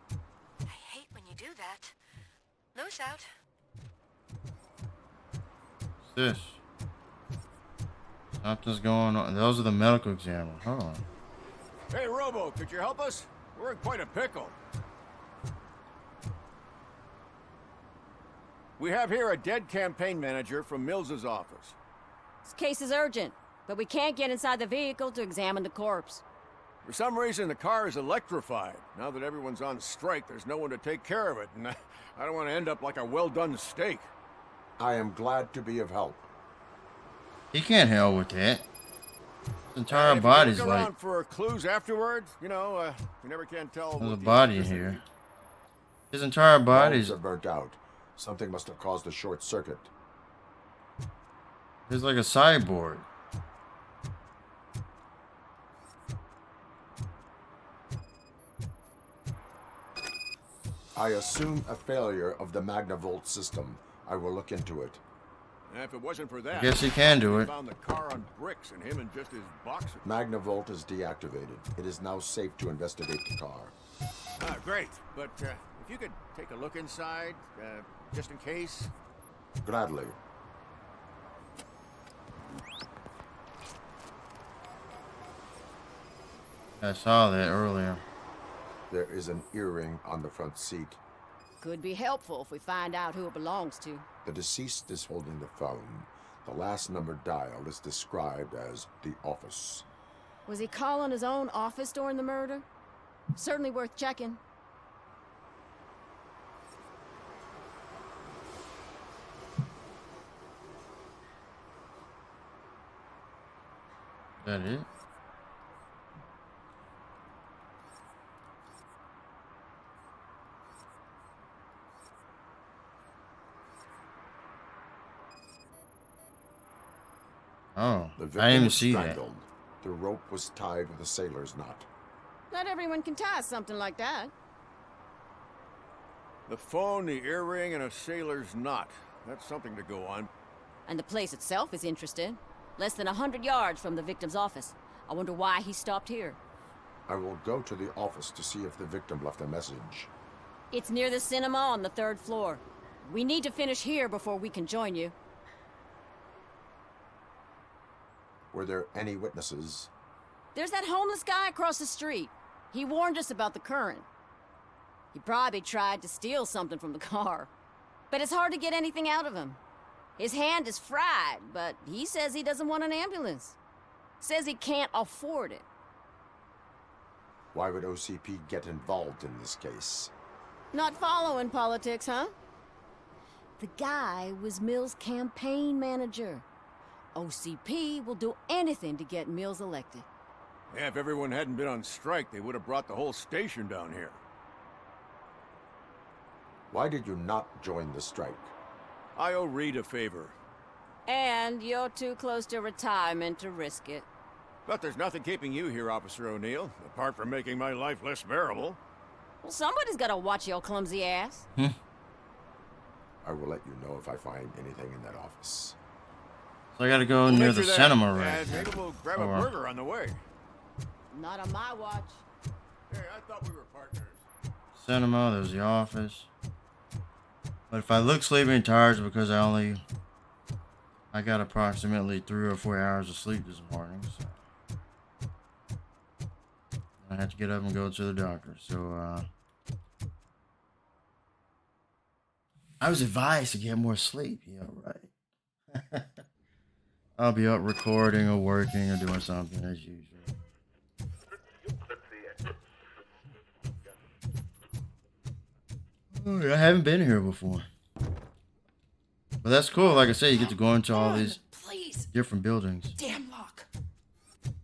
S20: I hate when you do that. Loose out.
S1: What's this? Something's going on. Those are the medical examiners. Hold on.
S21: Hey, Robo, could you help us? We're in quite a pickle. We have here a dead campaign manager from Mills's office.
S22: This case is urgent, but we can't get inside the vehicle to examine the corpse.
S21: For some reason, the car is electrified. Now that everyone's on strike, there's no one to take care of it, and I don't want to end up like a well-done steak.
S5: I am glad to be of help.
S1: He can't help with that. His entire body's
S21: look
S1: like...
S21: around for clues afterwards, you know, you never can tell.
S1: There's a body in here. His entire body's...
S5: Bulbs are burnt out. Something must have caused a short circuit.
S1: It's like a cyborg.
S5: I assume a failure of the Magnavolt system. I will look into it.
S21: If it wasn't for that,
S1: I guess he can do
S21: we
S1: it.
S21: found the car on bricks and him in just his boxer.
S5: Magnavolt is deactivated. It is now safe to investigate the car.
S21: Ah, great. But if you could take a look inside, just in case.
S5: Gladly.
S1: I saw that earlier.
S5: There is an earring on the front seat.
S22: Could be helpful if we find out who it belongs to.
S5: The deceased is holding the phone. The last number dialed is described as the office.
S22: Was he calling his own office during the murder? Certainly worth checking.
S1: Is that it? Oh,
S5: The
S1: I
S5: victim
S1: didn't even
S5: was
S1: see that.
S5: strangled. The rope was tied with a sailor's knot.
S22: Not everyone can tie something like that.
S21: The phone, the earring, and a sailor's knot. That's something to go on.
S22: And the place itself is interesting. Less than 100 yards from the victim's office. I wonder why he stopped here.
S5: I will go to the office to see if the victim left a message.
S22: It's near the cinema on the 3rd floor. We need to finish here before we can join you.
S5: Were there any witnesses?
S22: There's that homeless guy across the street. He warned us about the current. He probably tried to steal something from the car. But it's hard to get anything out of him. His hand is fried, but he says he doesn't want an ambulance. Says he can't afford it.
S5: Why would OCP get involved in this case?
S22: Not following politics, huh? The guy was Mills' campaign manager. OCP will do anything to get Mills elected.
S21: Yeah, if everyone hadn't been on strike, they would have brought the whole station down here.
S5: Why did you not join the strike?
S21: I owe Reed a favor.
S22: And you're too close to retirement to risk it.
S21: But there's nothing keeping you here, Officer O'Neill, apart from making my life less bearable.
S22: Well, somebody's gotta watch your clumsy ass.
S5: I will let you know if I find anything in that office.
S1: So I gotta go near the cinema right
S21: And maybe we'll grab a
S1: Or-
S21: burger on the way.
S22: Not on my watch.
S21: Hey, I thought we were partners.
S1: Cinema, there's the office. But if I look sleepy and tired, it's because I got approximately 3 or 4 hours of sleep this morning. So I had to get up and go to the doctor. So I was advised to get more sleep. Yeah, right. I'll be up recording or working or doing something as usual. Oh, I haven't been here before. But that's cool. Like I said, you get to go into all these
S2: Please.
S1: different buildings.
S2: Damn lock.
S1: What's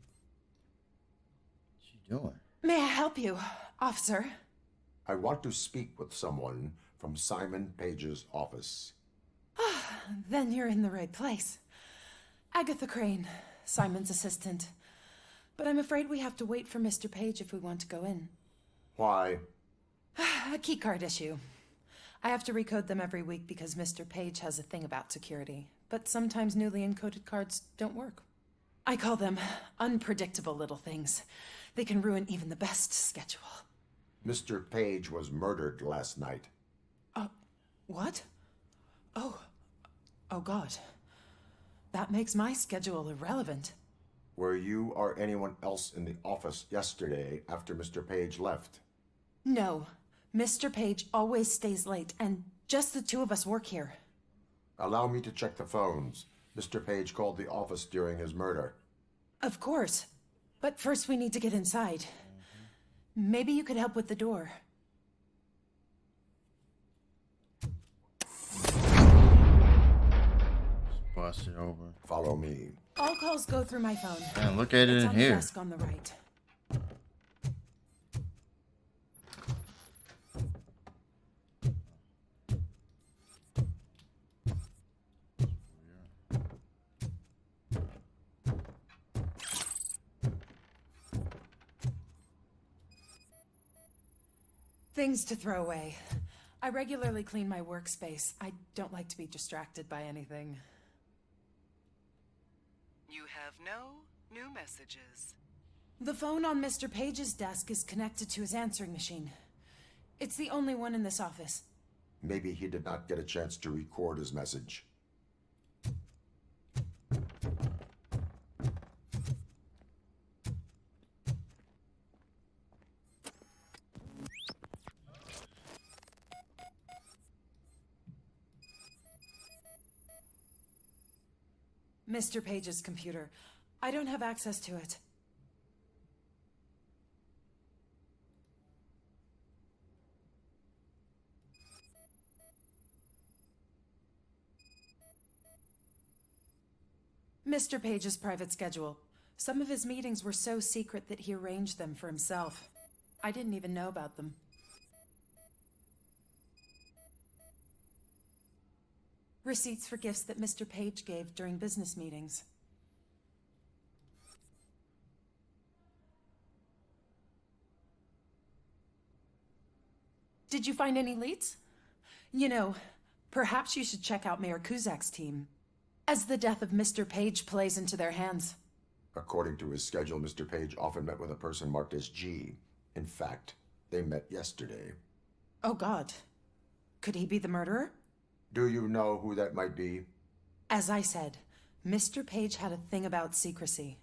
S1: she doing?
S2: May I help you, officer?
S5: I want to speak with someone from Simon Page's office.
S2: Then you're in the right place. Agatha Crane, Simon's assistant. But I'm afraid we have to wait for Mr. Page if we want to go in.
S5: Why?
S2: A keycard issue. I have to recode them every week because Mr. Page has a thing about security. But sometimes newly encoded cards don't work. I call them unpredictable little things. They can ruin even the best schedule.
S5: Mr. Page was murdered last night.
S2: What? Oh God. That makes my schedule irrelevant.
S5: Were you or anyone else in the office yesterday after Mr. Page left?
S2: No. Mr. Page always stays late, and just the two of us work here.
S5: Allow me to check the phones. Mr. Page called the office during his murder.
S2: Of course. But first we need to get inside. Maybe you could help with the door.
S1: Bust it over.
S5: Follow me.
S2: All calls go through my phone.
S1: Man, look at it
S2: It's
S1: in
S2: on
S1: here.
S2: the desk on the right. Things to throw away. I regularly clean my workspace. I don't like to be distracted by anything.
S10: You have no new messages.
S2: The phone on Mr. Page's desk is connected to his answering machine. It's the only one in this office.
S5: Maybe he did not get a chance to record his message.
S2: Mr. Page's computer. I don't have access to it. Mr. Page's private schedule. Some of his meetings were so secret that he arranged them for himself. I didn't even know about them. Receipts for gifts that Mr. Page gave during business meetings. Did you find any leads? You know, perhaps you should check out Mayor Kuzak's team, as the death of Mr. Page plays into their hands.
S5: According to his schedule, Mr. Page often met with a person marked as G. In fact, they met yesterday.
S2: Oh God. Could he be the murderer?
S5: Do you know who that might be?
S2: As I said, Mr. Page had a thing about secrecy.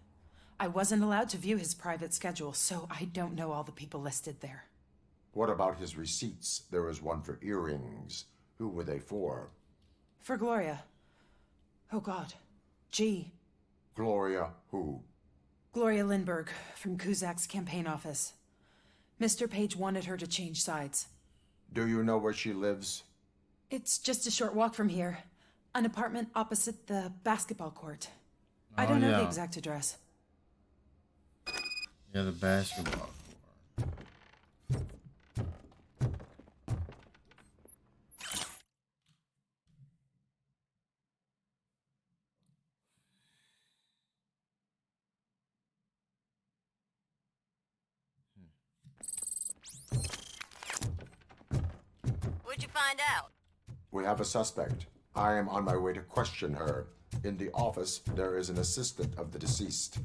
S2: I wasn't allowed to view his private schedule, so I don't know all the people listed there.
S5: What about his receipts? There was one for earrings. Who were they for?
S2: For Gloria. Oh God. G.
S5: Gloria who?
S2: Gloria Lindbergh, from Kuzak's campaign office. Mr. Page wanted her to change sides.
S5: Do you know where she lives?
S2: It's just a short walk from here. An apartment opposite the basketball court. I don't know the exact address.
S1: Yeah, the basketball court.
S20: What'd you find out?
S5: We have a suspect. I am on my way to question her. In the office, there is an assistant of the deceased.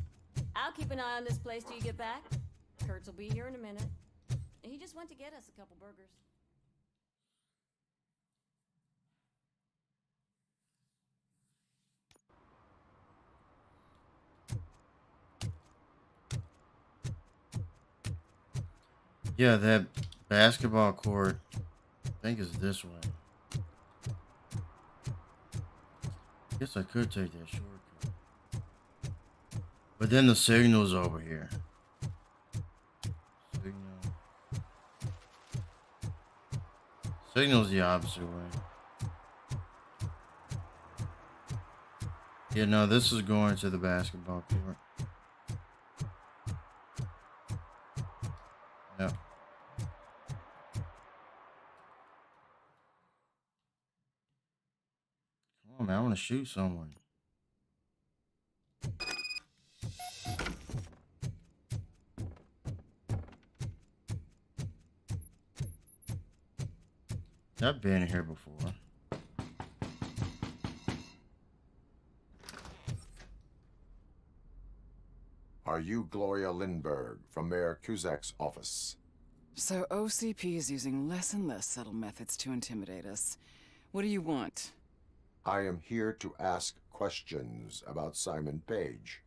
S22: I'll keep an eye on this place till you get back. Kurtz will be here in a minute. He just went to get us a couple burgers.
S1: Yeah, that basketball court, I think is this way. Guess I could take that shortcut. But then the signal's over here. Signal's the opposite way. Yeah, no, this is going to the basketball court. Yep. Come on, man, I want to shoot someone. I've been here before.
S5: Are you Gloria Lindbergh from Mayor Kuzak's office?
S9: So OCP is using less and less subtle methods to intimidate us. What do you want?
S5: I am here to ask questions about Simon Page.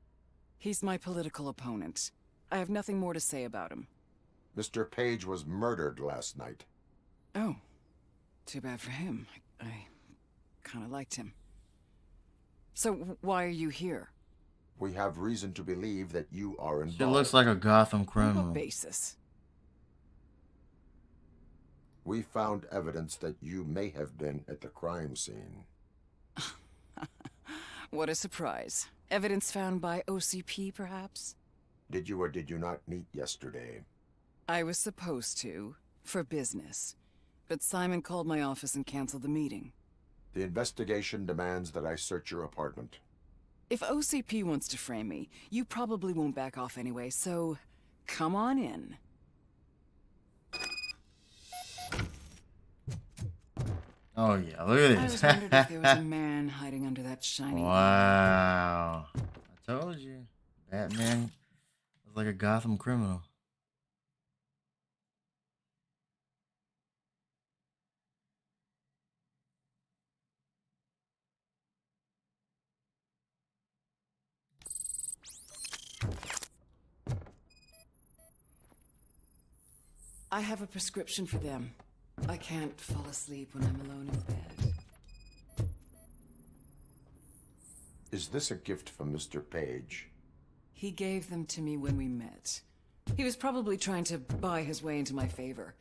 S9: He's my political opponent. I have nothing more to say about him.
S5: Mr. Page was murdered last night.
S9: Oh. Too bad for him. I kind of liked him. So why are you here?
S5: We have reason to believe that you are involved.
S1: She looks like a Gotham
S9: On
S1: criminal.
S9: what basis?
S5: We found evidence that you may have been at the crime scene.
S9: What a surprise. Evidence found by OCP, perhaps?
S5: Did you or did you not meet yesterday?
S9: I was supposed to, for business. But Simon called my office and canceled the meeting.
S5: The investigation demands that I search your apartment.
S9: If OCP wants to frame me, you probably won't back off anyway, so come on in.
S1: Oh yeah, look at
S9: I
S1: this.
S9: was wondering if there was a man hiding under that shiny.
S1: Wow. I told you. Batman was like a Gotham criminal.
S9: I have a prescription for them. I can't fall asleep when I'm alone in bed.
S5: Is this a gift from Mr. Page?
S9: He gave them to me when we met. He was probably trying to buy his way into my favor.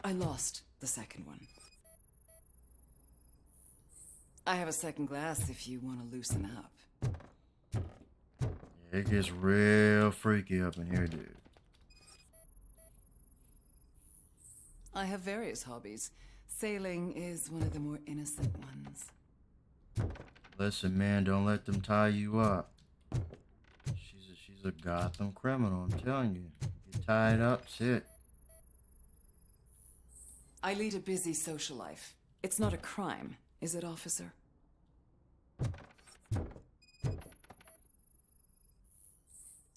S9: I lost the second one. I have a second glass if you want to loosen up.
S1: It gets real freaky up in here, dude.
S9: I have various hobbies. Sailing is one of the more innocent ones.
S1: Listen, man, don't let them tie you up. She's a Gotham criminal, I'm telling you. Get tied up, sit.
S9: I lead a busy social life. It's not a crime, is it, officer?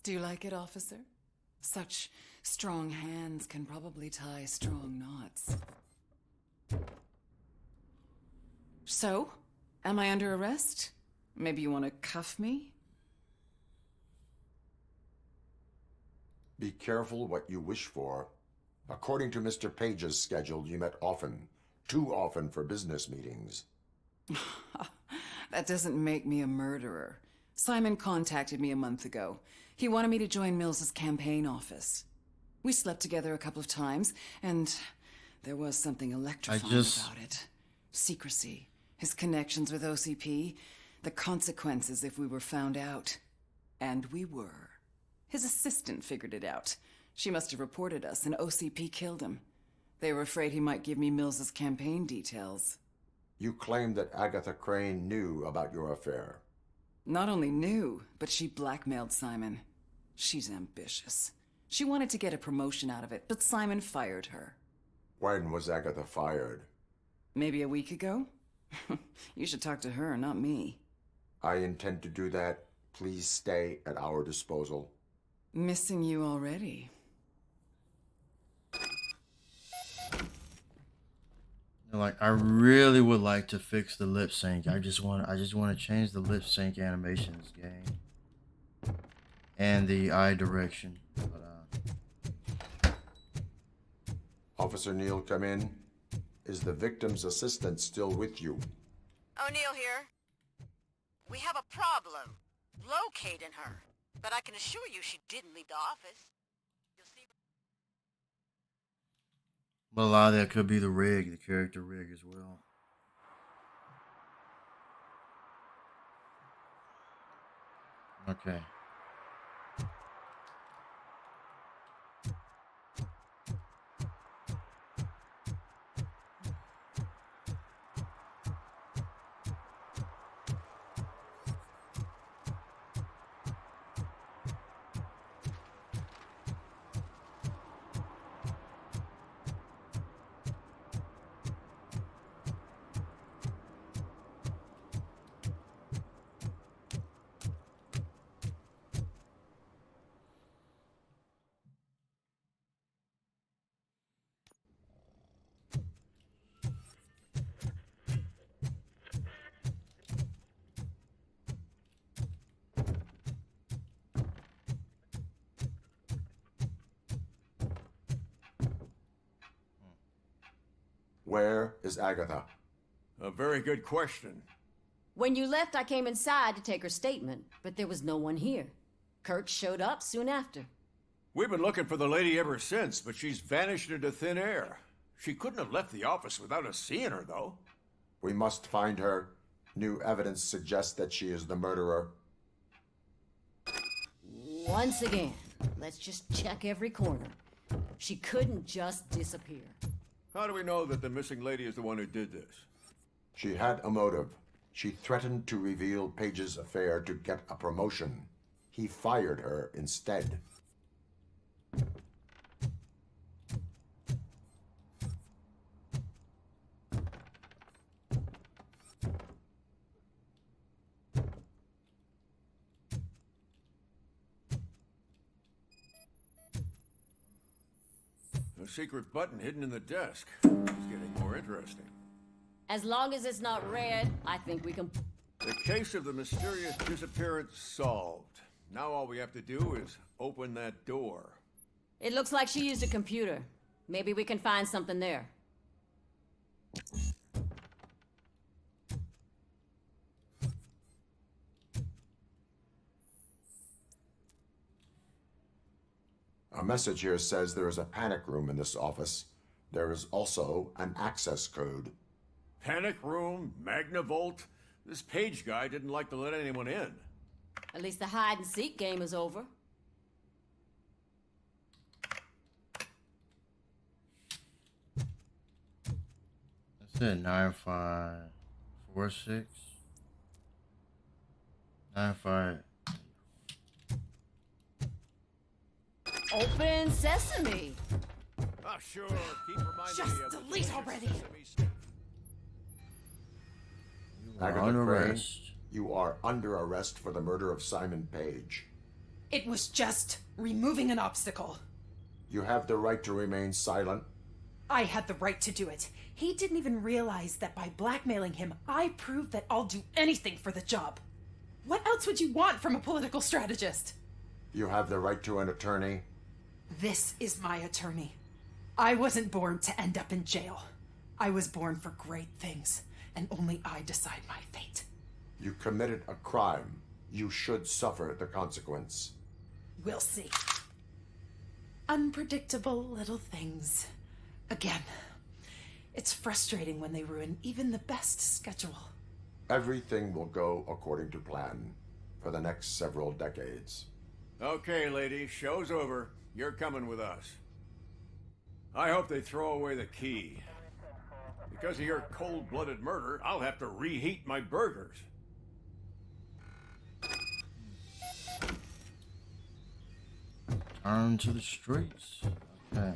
S9: Do you like it, officer? Such strong hands can probably tie strong knots. So, am I under arrest? Maybe you want to cuff me?
S5: Be careful what you wish for. According to Mr. Page's schedule, you met often. Too often for business meetings.
S9: That doesn't make me a murderer. Simon contacted me a month ago. He wanted me to join Mills's campaign office. We slept together a couple of times, and there was something electrifying about it. Secrecy, his connections with OCP, the consequences if we were found out. And we were. His assistant figured it out. She must have reported us, and OCP killed him. They were afraid he might give me Mills's campaign details.
S5: You claimed that Agatha Crane knew about your affair.
S9: Not only knew, but she blackmailed Simon. She's ambitious. She wanted to get a promotion out of it, but Simon fired her.
S5: When was Agatha fired?
S9: Maybe a week ago? You should talk to her, not me.
S5: I intend to do that. Please stay at our disposal.
S9: Missing you already.
S1: Like, I really would like to fix the lip sync. I just want to change the lip sync animation in this game. And the eye direction. But,
S5: Officer Neal, come in. Is the victim's assistant still with you?
S20: O'Neill here. We have a problem locating her, but I can assure you she didn't leave the office.
S1: but a lot of that could be the rig, the character rig as well. Okay.
S5: Where is Agatha?
S21: A very good question.
S22: When you left, I came inside to take her statement, but there was no one here. Kurt showed up soon after.
S21: We've been looking for the lady ever since, but she's vanished into thin air. She couldn't have left the office without us seeing her, though.
S5: We must find her. New evidence suggests that she is the murderer.
S22: Once again, let's just check every corner. She couldn't just disappear.
S21: How do we know that the missing lady is the one who did this?
S5: She had a motive. She threatened to reveal Page's affair to get a promotion. He fired her instead.
S21: A secret button hidden in the desk. It's getting more interesting.
S22: As long as it's not red, I think we can...
S21: The case of the mysterious disappearance solved. Now all we have to do is open that door.
S22: It looks like she used a computer. Maybe we can find something there.
S5: A message here says there is a panic room in this office. There is also an access code.
S21: Panic room, Magnavolt. This Page guy didn't like to let anyone in.
S22: At least the hide-and-seek game is over.
S1: That's it, 9546. 95.
S22: Open sesame.
S21: Ah, sure. Keep reminding
S2: Just
S21: me of
S2: delete already.
S5: Agatha
S1: under
S5: Crane,
S1: arrest.
S5: you are under arrest for the murder of Simon Page.
S2: It was just removing an obstacle.
S5: You have the right to remain silent.
S2: I had the right to do it. He didn't even realize that by blackmailing him, I proved that I'll do anything for the job. What else would you want from a political strategist?
S5: You have the right to an attorney.
S2: This is my attorney. I wasn't born to end up in jail. I was born for great things, and only I decide my fate.
S5: You committed a crime. You should suffer the consequence.
S2: We'll see. Unpredictable little things. Again, it's frustrating when they ruin even the best schedule.
S5: Everything will go according to plan for the next several decades.
S21: Okay, lady, show's over. You're coming with us. I hope they throw away the key. Because of your cold-blooded murder, I'll have to reheat my burgers.
S1: Turn to the streets. Okay.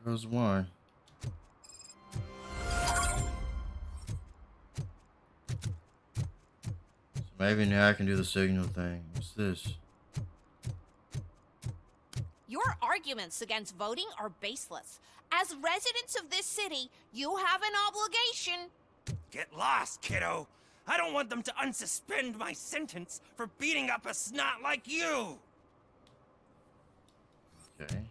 S1: There's one. So maybe now I can do the signal thing. What's this?
S14: Your arguments against voting are baseless. As residents of this city, you have an obligation.
S15: Get lost, kiddo. I don't want them to unsuspend my sentence for beating up a snot like you.
S1: Okay.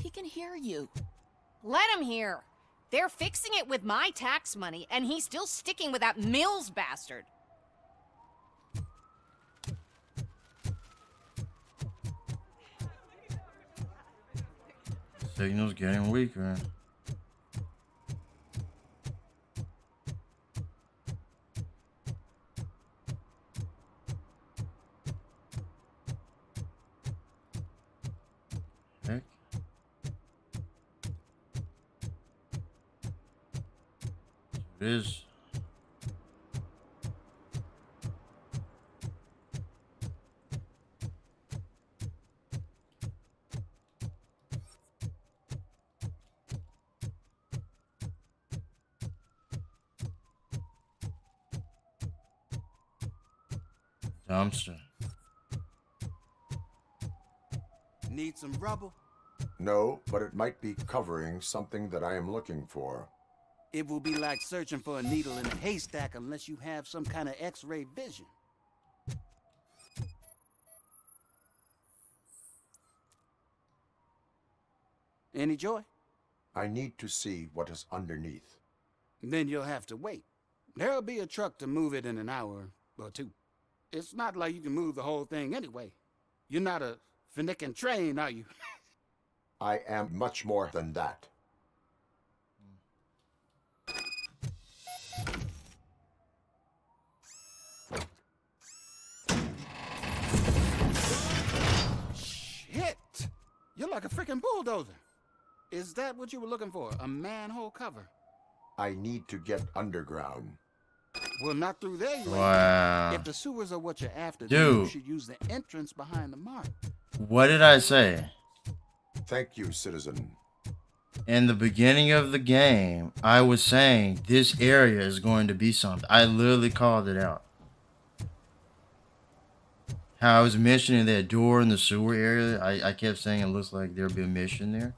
S14: He can hear you. Let him hear. They're fixing it with my tax money, and he's still sticking with that Mills bastard.
S1: Signal's getting weaker. Heck. It is. Dumpster.
S18: Need some rubber?
S5: No, but it might be covering something that I am looking for.
S18: It will be like searching for a needle in a haystack unless you have some kind of X-ray vision. Any joy?
S5: I need to see what is underneath.
S12: Then you'll have to wait. There'll be a truck to move it in an hour or two. It's not like you can move the whole thing anyway. You're not a finicking train, are you?
S5: I am much more than that.
S12: Shit! You're like a freaking bulldozer. Is that what you were looking for? A manhole cover?
S5: I need to get underground.
S12: Well, not through there, you
S1: Wow.
S12: ain't. If the sewers are what you're after,
S1: Dude.
S12: then you should use the entrance behind the mark.
S1: What did I say?
S5: Thank you, citizen.
S1: In the beginning of the game, I was saying this area is going to be something. I literally called it out. How I was mentioning that door in the sewer area, I kept saying it looks like there'll be a mission there.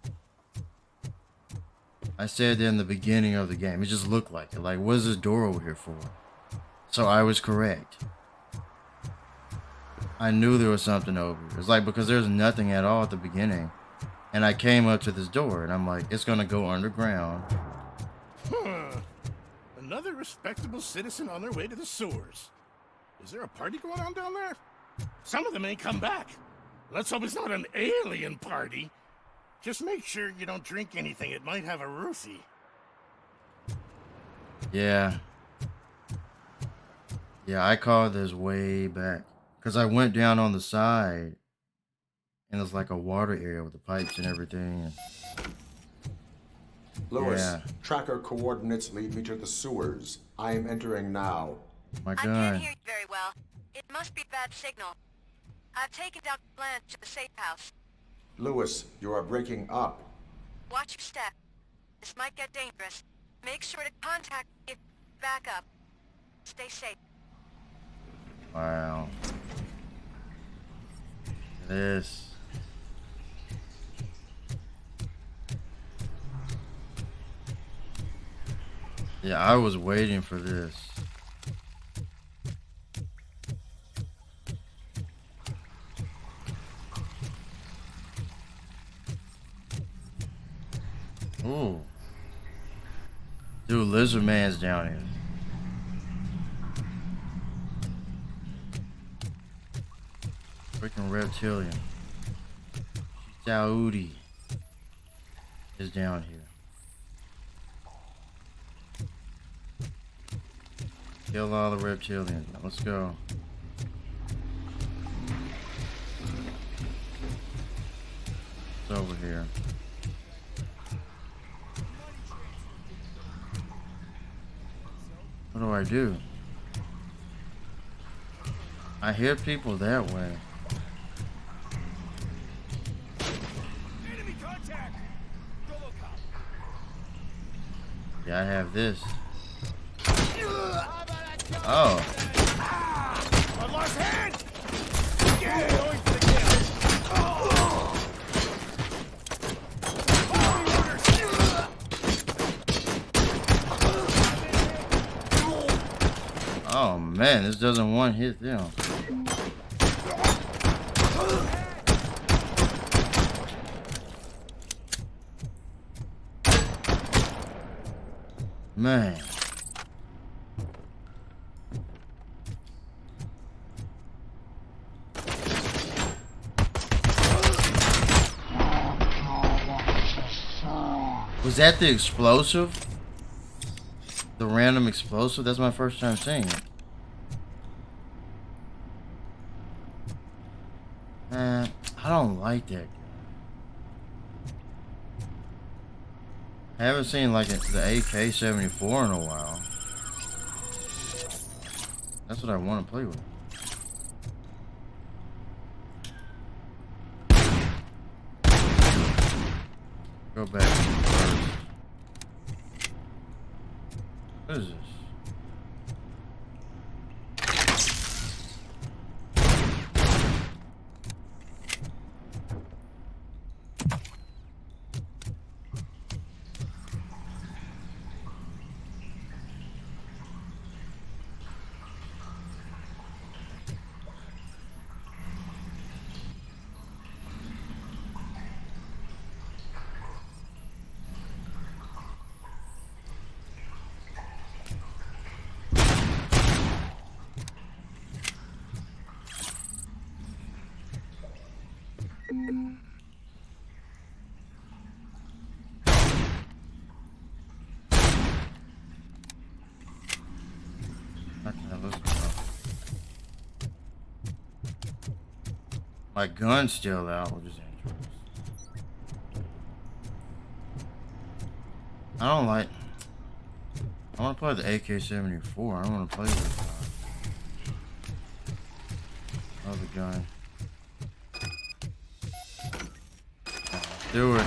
S1: I said that in the beginning of the game. It just looked like it. Like, what is this door over here for? So I was correct. I knew there was something over here. It's like, because there's nothing at all at the beginning. And I came up to this door, and I'm like, it's going to go underground.
S11: Huh. Another respectable citizen on their way to the sewers. Is there a party going on down there? Some of them ain't come back. Let's hope it's not an alien party. Just make sure you don't drink anything. It might have a roofie.
S1: Yeah. Yeah, I called this way back. Because I went down on the side. And it's like a water area with the pipes and everything.
S5: Lewis,
S1: Yeah.
S5: tracker coordinates lead me to the sewers. I am entering now.
S1: My
S20: I can't
S1: God.
S20: hear you very well. It must be bad signal. I've taken down plans to the safe house.
S5: Lewis, you are breaking up.
S20: Watch your step. This might get dangerous. Make sure to contact me if back up. Stay safe.
S1: Wow. This. Yeah, I was waiting for this. Ooh. Dude, Lizard Man's down here. Freaking reptilian. Saudi is down here. Kill all the reptilians. Now, let's go. It's over here. What do I do? I hear people that way.
S11: Enemy contact! RoboCop!
S1: Yeah, I have this. Oh.
S11: I lost hand! Yeah, going for the kill!
S1: Oh man, this doesn't one hit them. Man. Was that the explosive? The random explosive? That's my first time seeing it. Man, I don't like that. I haven't seen like the AK-74 in a while. That's what I want to play with. Go back first. What is this? My gun's still out, which is interesting. I don't like. I want to play the AK-74. I don't want to play with other gun. Do it.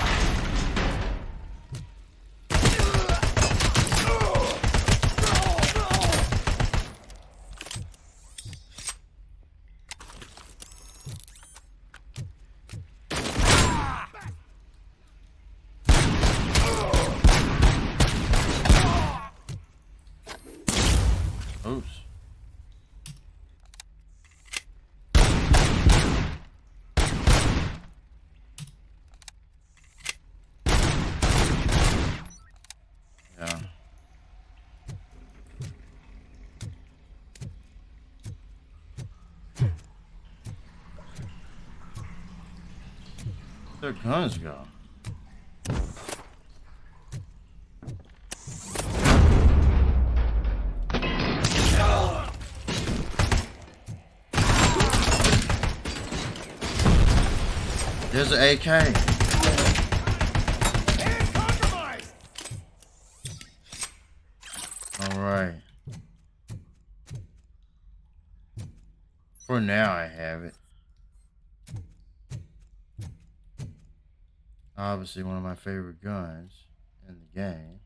S1: Oops. Yeah. Where'd their guns go? There's an AK. All right. For now, I have it. Obviously, one of my favorite guns in the game.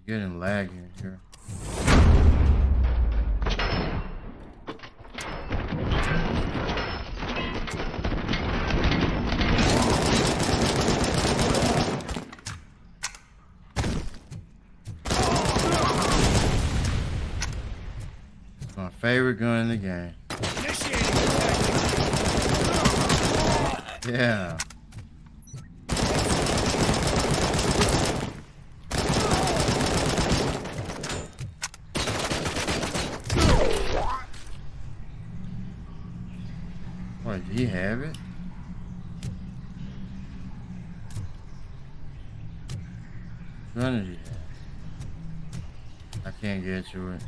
S1: Getting laggy here. It's my favorite gun in the game. Yeah. What, did he have it? Which gun did he have? I can't get to it.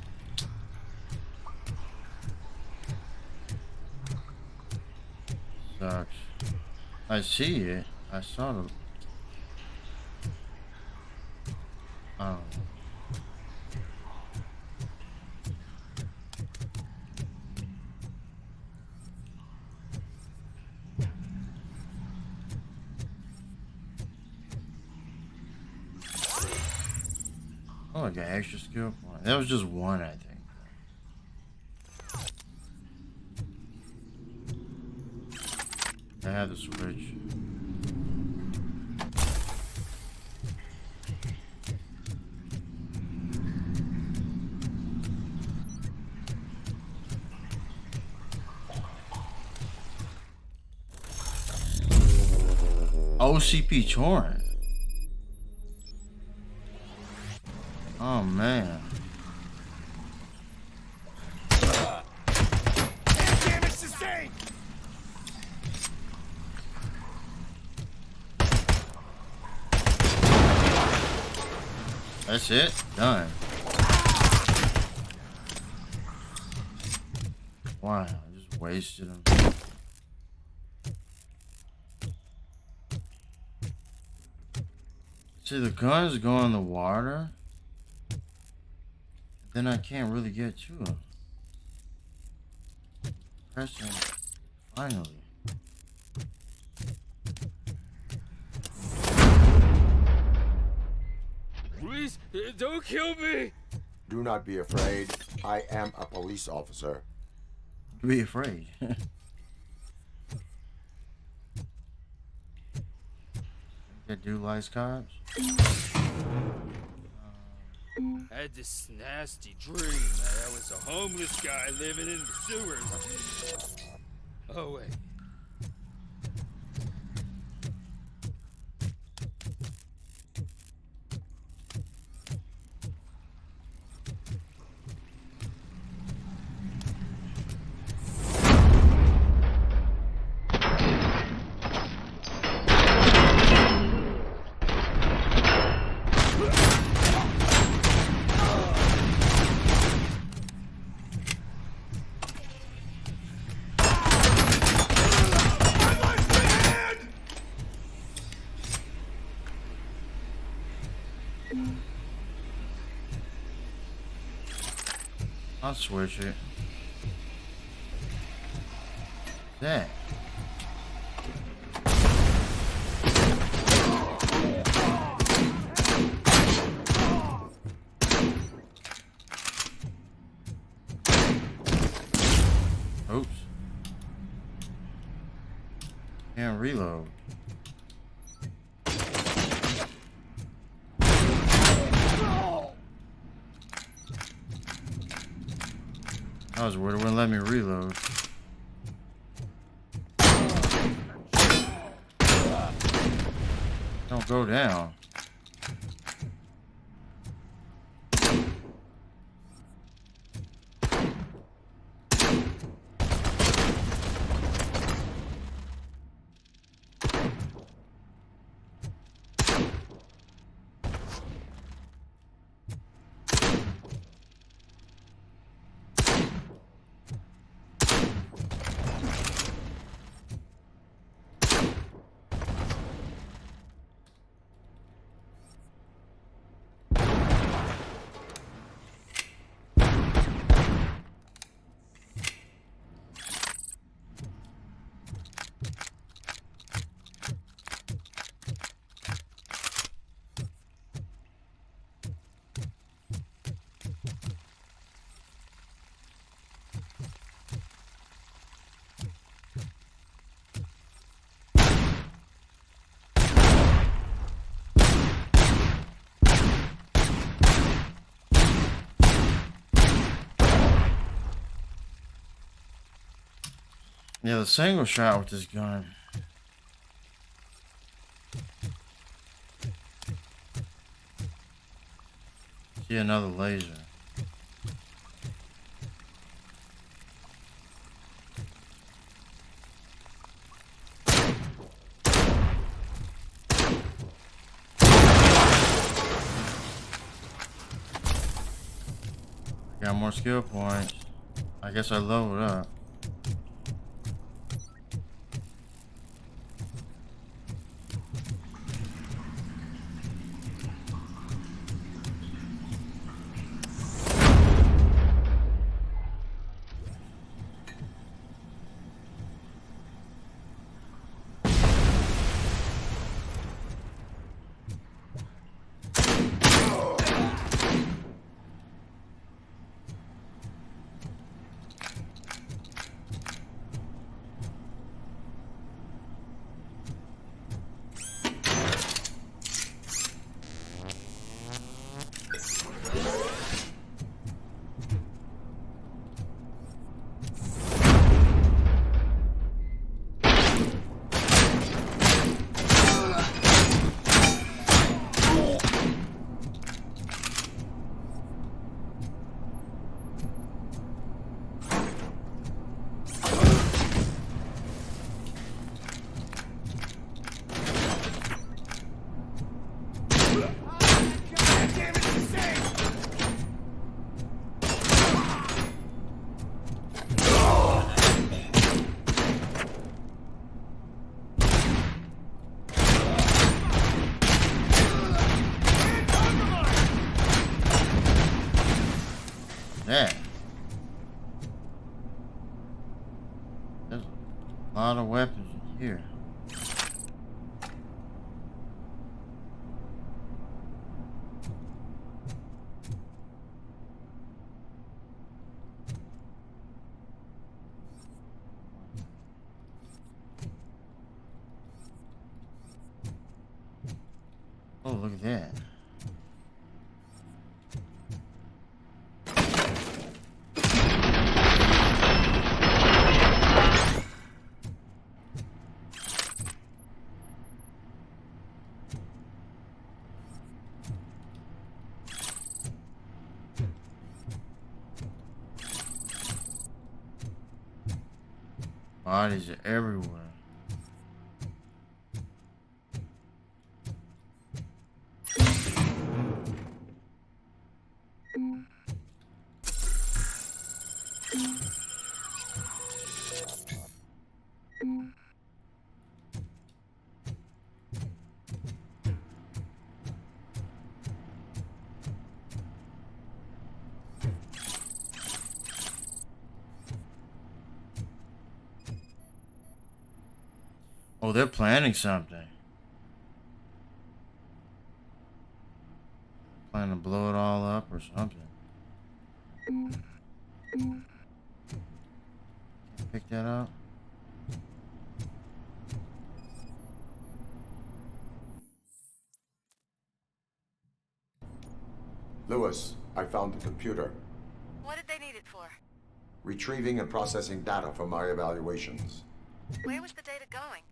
S1: Sucks. I see it. I saw the... I don't know. Oh, I got extra skill point. That was just one, I think. I have the switch. OCP torrent. Oh man.
S11: Damage sustained.
S1: That's it? Done. Wow, I just wasted him. See, the guns go in the water. Then I can't really get to them. Pressing. Finally.
S4: Please, don't kill me.
S5: Do not be afraid. I am a police officer.
S1: Be afraid. That dude likes cops.
S4: I had this nasty dream that I was a homeless guy living in the sewers. Oh wait.
S1: I'll switch it. That. Oops. Can't reload. I was worried it wouldn't let me reload. Don't go down. Yeah, the single shot with this gun. See another laser. Got more skill points. I guess I leveled up. Yeah. There's a lot of weapons in here. Oh, look at that. Bodies are everywhere. Oh, they're planning something. Planning to blow it all up or something. Can't pick that up.
S5: Lewis, I found the computer.
S20: What did they need it for?
S5: Retrieving and processing data for my evaluations.
S20: Where was the data going?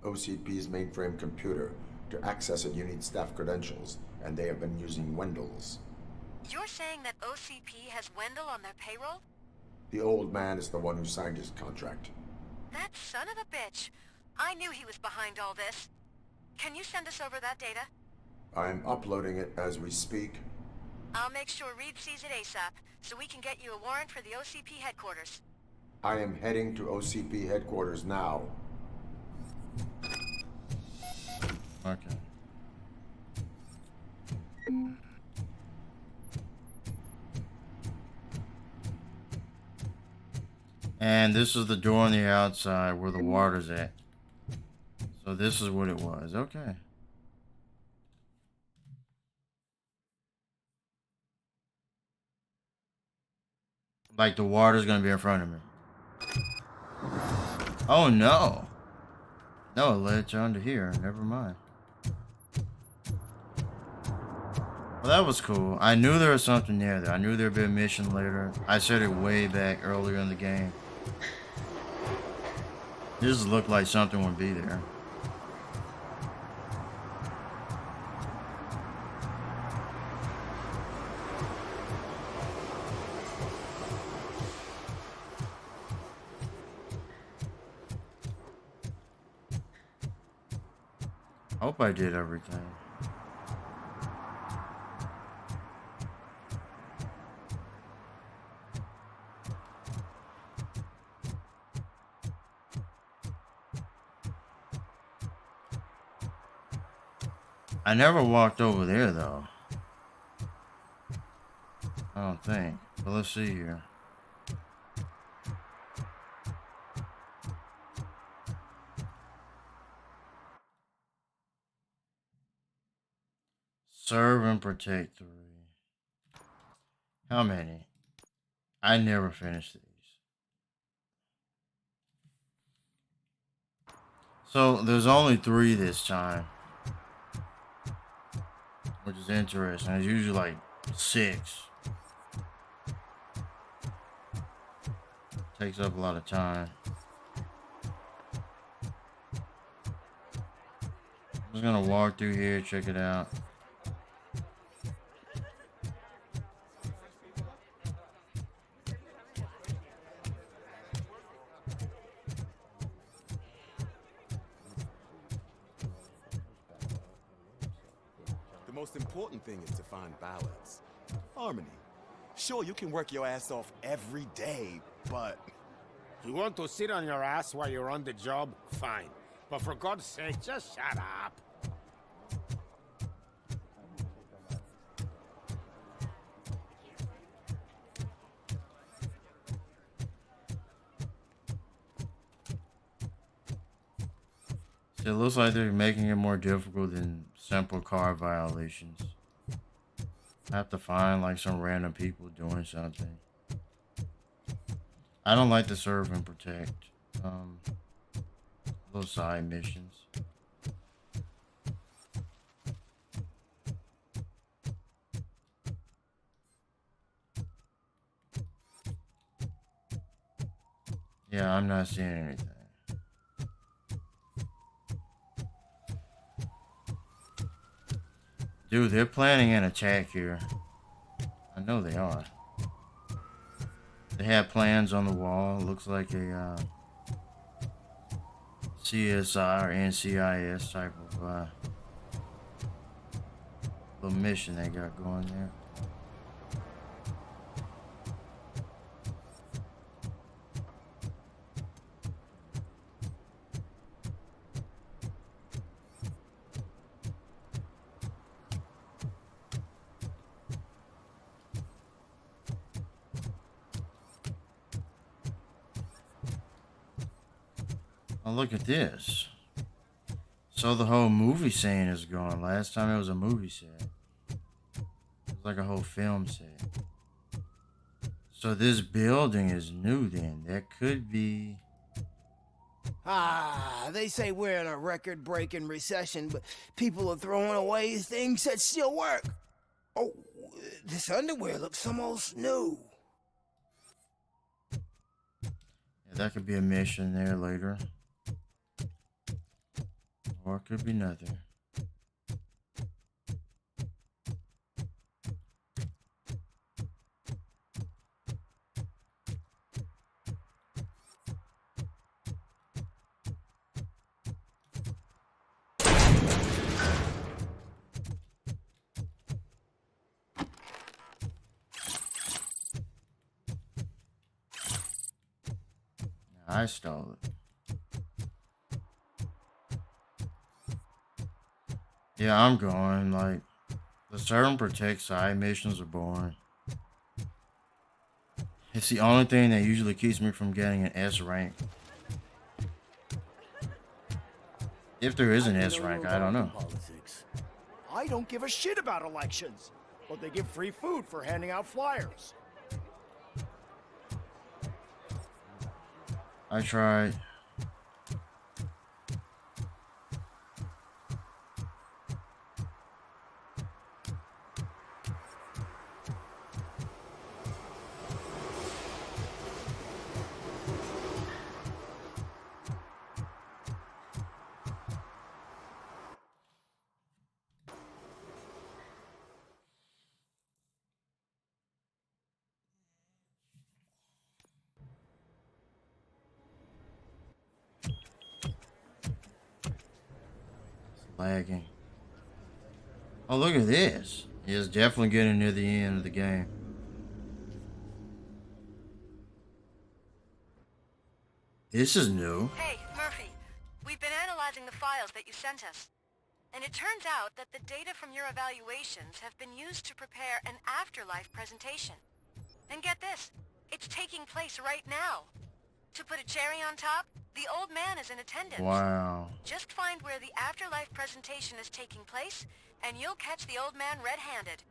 S5: OCP's mainframe computer. To access it, you need staff credentials, and they have been using Wendell's.
S20: You're saying that OCP has Wendell on their payroll?
S5: The old man is the one who signed his contract.
S20: That son of a bitch. I knew he was behind all this. Can you send us over that data?
S5: I'm uploading it as we speak.
S20: I'll make sure Reed sees it ASAP, so we can get you a warrant for the OCP headquarters.
S5: I am heading to OCP headquarters now.
S1: Okay. And this is the door on the outside where the water's at. So this is what it was. Okay. Like the water's gonna be in front of me. Oh no. No, it led you onto here. Never mind. Well, that was cool. I knew there was something there. I knew there'd be a mission later. I said it way back earlier in the game. This looked like something would be there. Hope I did everything. I never walked over there though. I don't think. But let's see here. Serve and protect 3. How many? I never finished these. So there's only 3 this time. Which is interesting. It's usually like 6. Takes up a lot of time. I'm just gonna walk through here, check it out.
S16: The most important thing is to find balance. Harmony. Sure, you can work your ass off every day, but...
S12: You want to sit on your ass while you're on the job? Fine. But for God's sake, just shut up.
S1: It looks like they're making it more difficult than simple car violations. I have to find like some random people doing something. I don't like to serve and protect. Those side missions. Yeah, I'm not seeing anything. Dude, they're planning an attack here. I know they are. They have plans on the wall. Looks like a CSI or NCIS type of little mission they got going there. Oh, look at this. So the whole movie scene is gone. Last time it was a movie set. It was like a whole film set. So this building is new then. That could be...
S18: Ah, they say we're in a record-breaking recession, but people are throwing away things that still work. Oh, this underwear looks almost new.
S1: Yeah, that could be a mission there later. Or it could be nothing. I stole it. Yeah, I'm going. Like, the certain protect side missions are boring. It's the only thing that usually keeps me from getting an S rank. If there is an S rank, I don't know.
S3: Politics. I don't give a shit about elections, but they give free food for handing out flyers.
S1: I tried. Lagging. Oh, look at this. It's definitely getting near the end of the game. This is new.
S10: Hey, Murphy. We've been analyzing the files that you sent us. And it turns out that the data from your evaluations have been used to prepare an afterlife presentation. And get this, it's taking place right now. To put a cherry on top, the old man is in attendance.
S1: Wow.
S10: Just find where the afterlife presentation is taking place, and you'll catch the old man red-handed.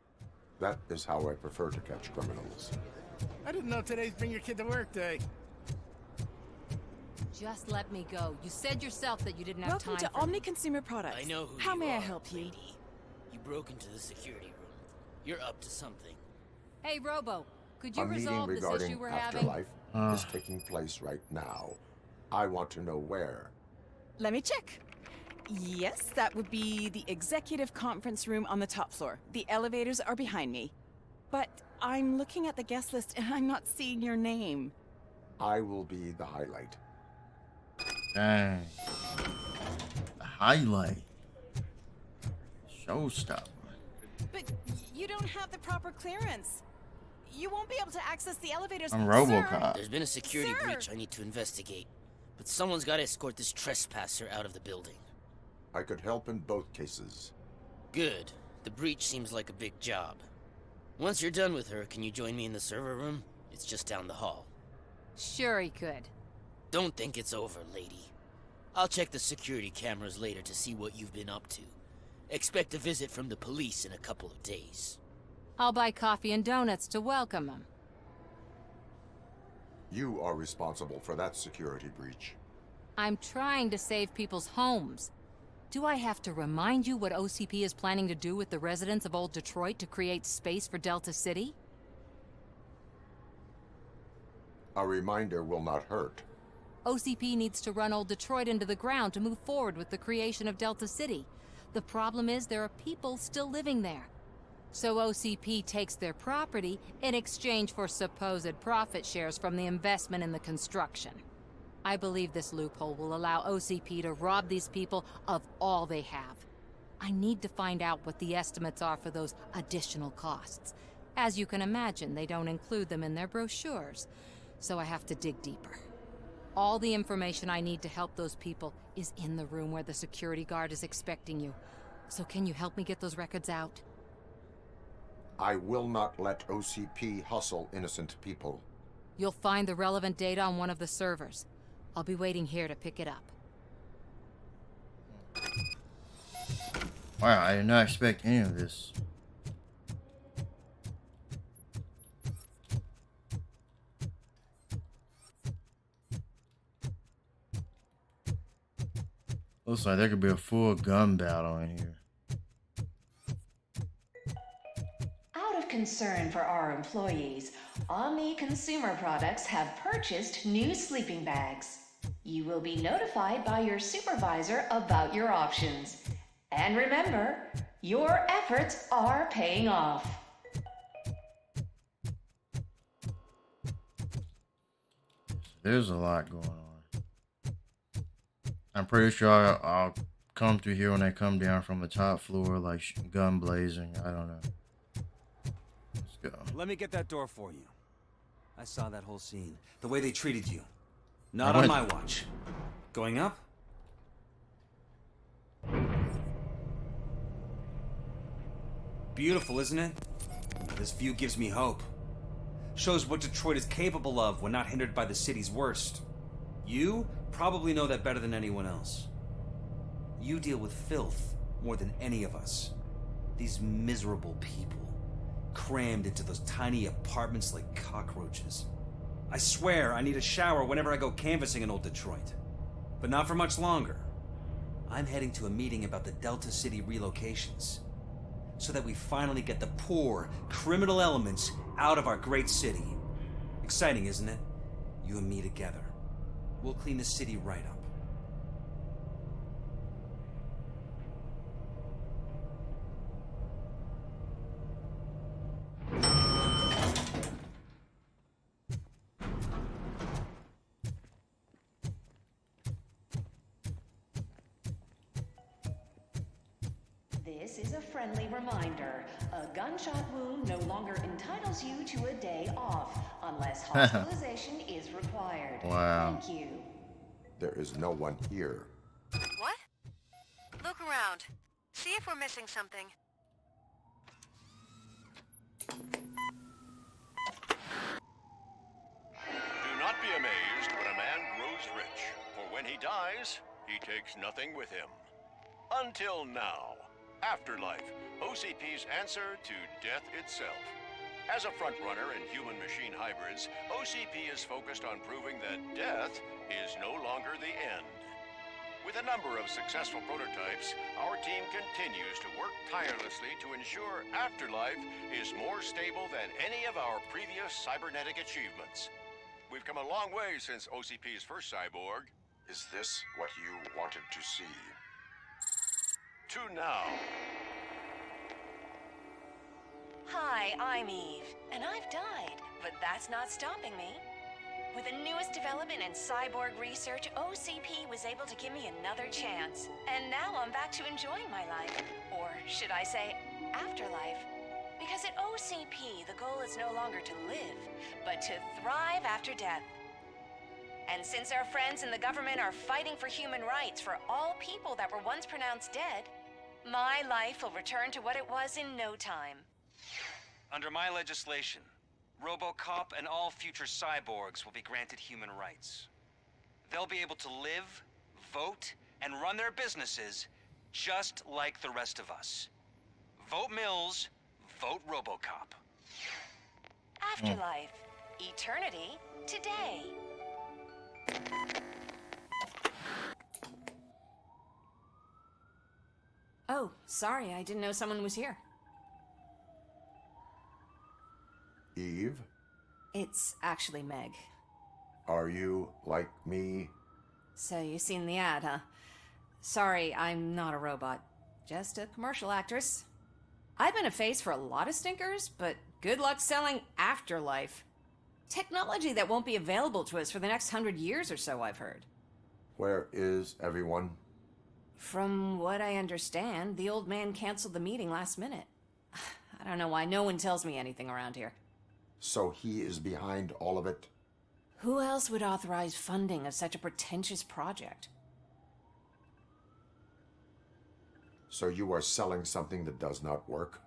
S5: That is how I prefer to catch criminals.
S11: I didn't know today's Bring Your Kid to Work Day.
S17: Just let me go. You said yourself that you didn't have time.
S23: Welcome to Omni Consumer Products.
S24: I know who
S23: How
S24: you
S23: may I
S24: are,
S23: help you?
S24: lady. You broke into the security room. You're up to something.
S17: Hey, Robo, could you
S5: A meeting
S17: resolve this
S5: regarding
S17: issue we're having?
S5: afterlife is taking place right now. I want to know where.
S23: Let me check. Yes, that would be the executive conference room on the top floor. The elevators are behind me. But I'm looking at the guest list and I'm not seeing your name.
S5: I will be the highlight.
S1: Dang. The highlight. Showstopper.
S23: But you don't have the proper clearance. You won't be able to access the elevators.
S1: I'm RoboCop.
S24: There's been a security
S23: Sir!
S24: breach I need to investigate. But someone's got to escort this trespasser out of the building.
S5: I could help in both cases.
S24: Good. The breach seems like a big job. Once you're done with her, can you join me in the server room? It's just down the hall.
S17: Sure he could.
S24: Don't think it's over, lady. I'll check the security cameras later to see what you've been up to. Expect a visit from the police in a couple of days.
S17: I'll buy coffee and donuts to welcome him.
S5: You are responsible for that security breach.
S17: I'm trying to save people's homes. Do I have to remind you what OCP is planning to do with the residents of Old Detroit to create space for Delta City?
S5: A reminder will not hurt.
S17: OCP needs to run old Detroit into the ground to move forward with the creation of Delta City. The problem is there are people still living there. So OCP takes their property in exchange for supposed profit shares from the investment in the construction. I believe this loophole will allow OCP to rob these people of all they have. I need to find out what the estimates are for those additional costs. As you can imagine, they don't include them in their brochures, so I have to dig deeper. All the information I need to help those people is in the room where the security guard is expecting you. So can you help me get those records out?
S5: I will not let OCP hustle innocent people.
S17: You'll find the relevant data on one of the servers. I'll be waiting here to pick it up.
S1: Wow, I did not expect any of this. Looks like there could be a full gun battle in here.
S6: Out of concern for our employees, Omni Consumer Products have purchased new sleeping bags. You will be notified by your supervisor about your options. And remember, your efforts are paying off.
S1: There's a lot going on. I'm pretty sure I'll come through here when I come down from the top floor, like gun blazing. I don't know. Let's go.
S7: Let me get that door for you. I saw that whole scene. The way they treated you. Not on my watch. Going up? Beautiful, isn't it? This view gives me hope. Shows what Detroit is capable of when not hindered by the city's worst. You probably know that better than anyone else. You deal with filth more than any of us. These miserable people, crammed into those tiny apartments like cockroaches. I swear I need a shower whenever I go canvassing in old Detroit. But not for much longer. I'm heading to a meeting about the Delta City relocations, so that we finally get the poor, criminal elements out of our great city. Exciting, isn't it? You and me together. We'll clean the city right up.
S6: This is a friendly reminder. A gunshot wound no longer entitles you to a day off, unless hospitalization is required.
S1: Wow.
S6: Thank you.
S5: There is no one here.
S20: What? Look around. See if we're missing something.
S13: Do not be amazed when a man grows rich, for when he dies, he takes nothing with him. Until now. Afterlife, OCP's answer to death itself. As a frontrunner in human-machine hybrids, OCP is focused on proving that death is no longer the end. With a number of successful prototypes, our team continues to work tirelessly to ensure Afterlife is more stable than any of our previous cybernetic achievements. We've come a long way since OCP's first cyborg.
S5: Is this what you wanted to see?
S13: To now.
S6: Hi, I'm Eve, and I've died, but that's not stopping me. With the newest development in cyborg research, OCP was able to give me another chance. And now I'm back to enjoying my life. Or should I say, afterlife. Because at OCP, the goal is no longer to live, but to thrive after death. And since our friends in the government are fighting for human rights for all people that were once pronounced dead, my life will return to what it was in no time.
S7: Under my legislation, RoboCop and all future cyborgs will be granted human rights. They'll be able to live, vote, and run their businesses just like the rest of us. Vote Mills, vote RoboCop.
S6: Afterlife. Eternity today.
S22: Oh, sorry, I didn't know someone was here.
S5: Eve?
S22: It's actually Meg.
S5: Are you like me?
S14: So you seen the ad, huh? Sorry, I'm not a robot. Just a commercial actress. I've been a face for a lot of stinkers, but good luck selling Afterlife. Technology that won't be available to us for the next 100 years or so, I've heard.
S5: Where is everyone?
S14: From what I understand, the old man canceled the meeting last minute. I don't know why no one tells me anything around here.
S5: So he is behind all of it?
S14: Who else would authorize funding of such a pretentious project?
S5: So you are selling something that does not work?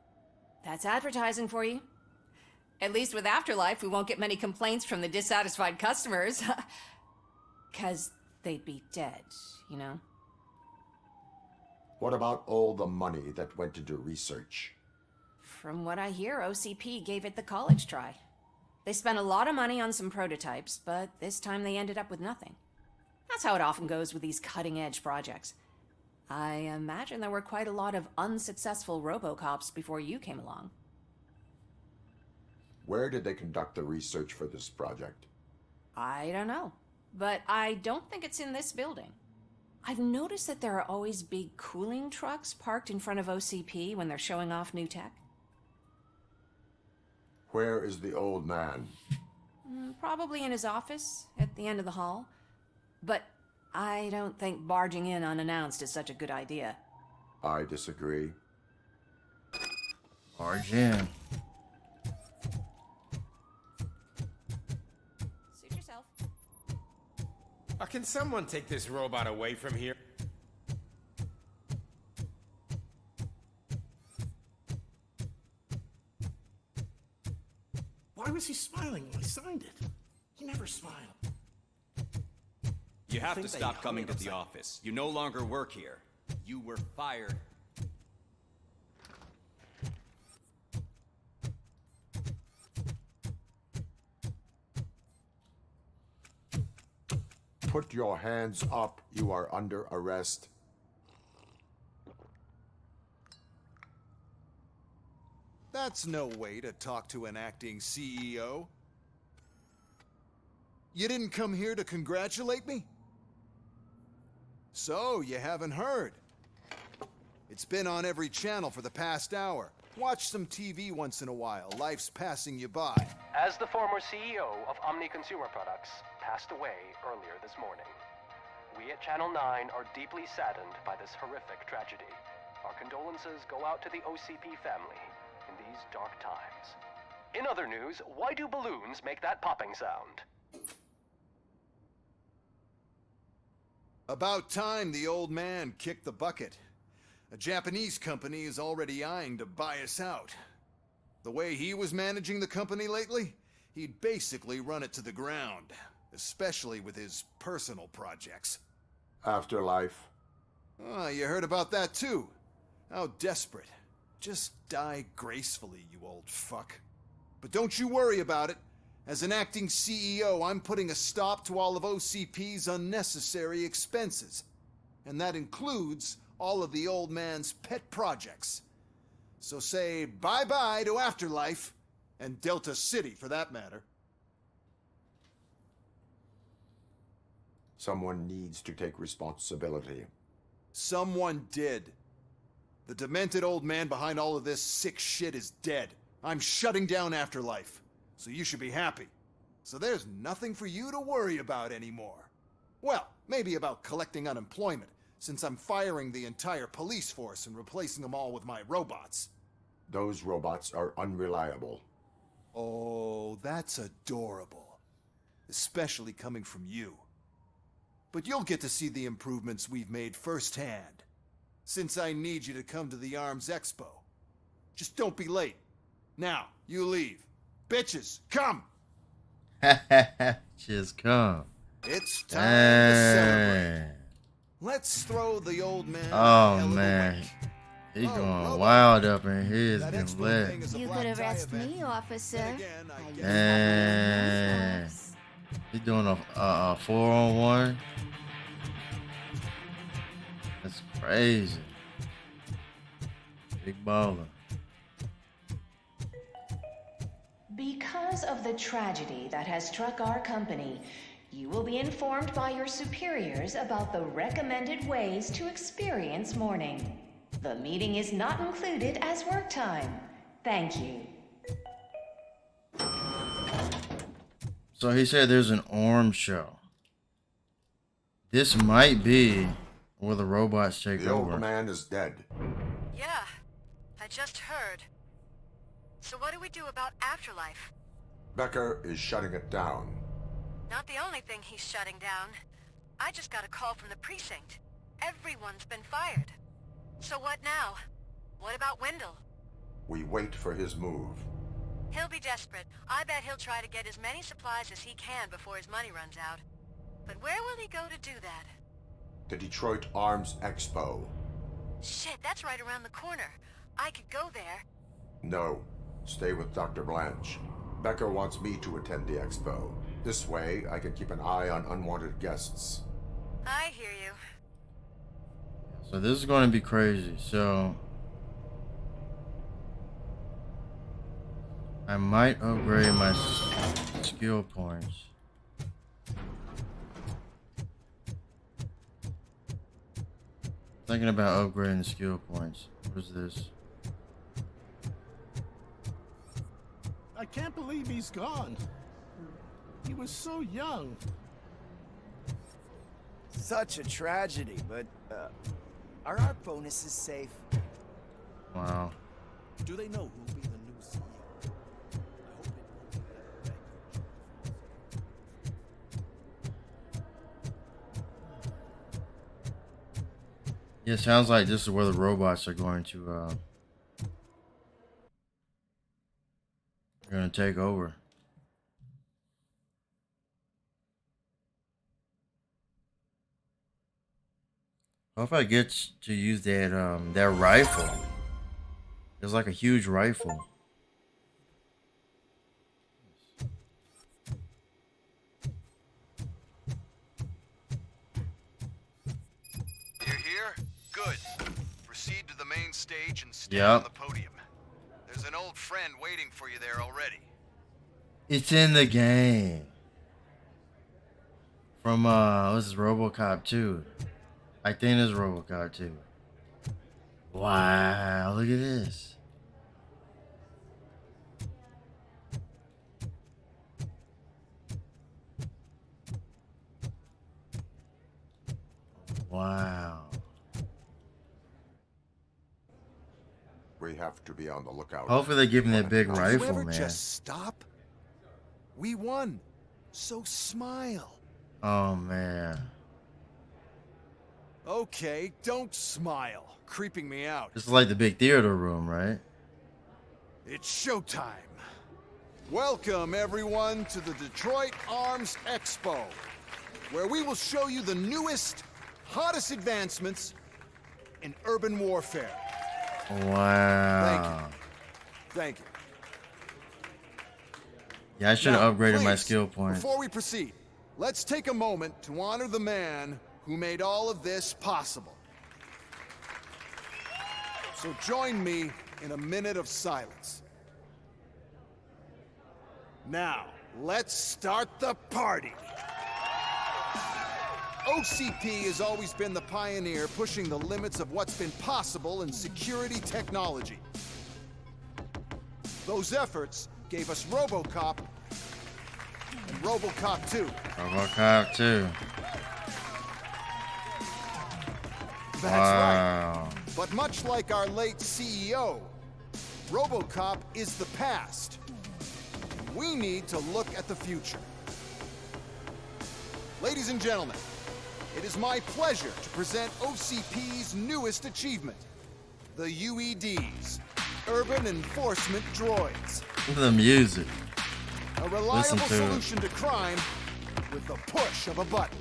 S14: That's advertising for you. At least with Afterlife, we won't get many complaints from the dissatisfied customers. 'Cause they'd be dead, you know?
S5: What about all the money that went into research?
S14: From what I hear, OCP gave it the college try. They spent a lot of money on some prototypes, but this time they ended up with nothing. That's how it often goes with these cutting-edge projects. I imagine there were quite a lot of unsuccessful RoboCops before you came along.
S5: Where did they conduct the research for this project?
S14: I don't know, but I don't think it's in this building. I've noticed that there are always big cooling trucks parked in front of OCP when they're showing off new tech.
S5: Where is the old man?
S14: Probably in his office, at the end of the hall. But I don't think barging in unannounced is such a good idea.
S5: I disagree.
S1: Barge in.
S14: Suit yourself.
S2: Can someone take this robot away from here?
S8: Why was he smiling when I signed it? He never smiled.
S7: You have to
S8: think they
S7: stop
S8: hung
S7: coming
S8: it
S7: to the
S8: upside-
S7: office. You no longer work here. You were fired.
S5: Put your hands up. You are under arrest.
S9: That's no way to talk to an acting CEO. You didn't come here to congratulate me? So, you haven't heard. It's been on every channel for the past hour. Watch some TV once in a while. Life's passing you by.
S19: As the former CEO of Omni Consumer Products passed away earlier this morning, we at Channel 9 are deeply saddened by this horrific tragedy. Our condolences go out to the OCP family in these dark times. In other news, why do balloons make that popping sound?
S9: About time the old man kicked the bucket. A Japanese company is already eyeing to buy us out. The way he was managing the company lately, he'd basically run it to the ground, especially with his personal projects.
S5: Afterlife.
S9: Oh, you heard about that too. How desperate. Just die gracefully, you old fuck. But don't you worry about it. As an acting CEO, I'm putting a stop to all of OCP's unnecessary expenses. And that includes all of the old man's pet projects. So say bye-bye to Afterlife, and Delta City for that matter.
S5: Someone needs to take responsibility.
S9: Someone did. The demented old man behind all of this sick shit is dead. I'm shutting down Afterlife, so you should be happy. So there's nothing for you to worry about anymore. Well, maybe about collecting unemployment, since I'm firing the entire police force and replacing them all with my robots.
S5: Those robots are unreliable.
S9: Oh, that's adorable. Especially coming from you. But you'll get to see the improvements we've made firsthand. Since I need you to come to the ARMS Expo. Just don't be late. Now, you leave. Bitches, come!
S1: Just come.
S9: It's time to celebrate. Let's throw the old man.
S1: Oh man, he going wild up in here. It's getting lit.
S22: You could arrest me, officer.
S1: And he doing a 4-on-1. That's crazy. Big baller.
S6: Because of the tragedy that has struck our company, You will be informed by your superiors about the recommended ways to experience mourning. The meeting is not included as work time. Thank you.
S1: So he said there's an arm show. This might be where the robots take
S5: The
S1: over.
S5: old man is dead.
S20: Yeah, I just heard. So what do we do about Afterlife?
S5: Becker is shutting it down.
S20: Not the only thing he's shutting down. I just got a call from the precinct. Everyone's been fired. So what now? What about Wendell?
S5: We wait for his move.
S20: He'll be desperate. I bet he'll try to get as many supplies as he can before his money runs out. But where will he go to do that?
S5: The Detroit Arms Expo.
S20: Shit, that's right around the corner. I could go there.
S5: No. Stay with Dr. Blanche. Becker wants me to attend the expo. This way, I can keep an eye on unwanted guests.
S20: I hear you.
S1: So this is going to be crazy. So I might upgrade my skill points. Thinking about upgrading the skill points. What is this?
S8: I can't believe he's gone. He was so young.
S3: Such a tragedy, but are our bonuses safe?
S1: Wow.
S8: Do they know who'll be the new CEO? I hope it won't be
S1: Yeah, it sounds like this is where the robots are going to take over. I hope I get to use that that rifle. It's like a huge rifle.
S9: You're here? Good. Proceed to the main stage and stand
S1: Yep.
S9: on the podium. There's an old friend waiting for you there already.
S1: It's in the game. From this is RoboCop 2. I think it's RoboCop 2. Wow, look at this. Wow.
S5: We have to be on the lookout.
S1: Hopefully they give him that big
S9: Did you
S1: rifle,
S9: ever
S1: man.
S9: just stop? We won. So smile.
S1: Oh man.
S9: Okay, don't smile. Creeping me out.
S1: This is like the big theater room, right?
S9: It's showtime. Welcome, everyone, to the Detroit Arms Expo, where we will show you the newest, hottest advancements in urban warfare.
S1: Wow.
S9: Thank you.
S1: Yeah, I should have
S9: Now,
S1: upgraded my
S9: please,
S1: skill points.
S9: Before we proceed, let's take a moment to honor the man who made all of this possible. So join me in a minute of silence. Now, let's start the party. OCP has always been the pioneer pushing the limits of what's been possible in security technology. Those efforts gave us RoboCop and RoboCop 2.
S1: RoboCop 2.
S9: That's
S1: Wow.
S9: right. But much like our late CEO, RoboCop is the past. We need to look at the future. Ladies and gentlemen, it is my pleasure to present OCP's newest achievement, the UEDs, Urban Enforcement Droids.
S1: Look at the music.
S9: A reliable
S1: to it.
S9: solution to crime with the push of a button.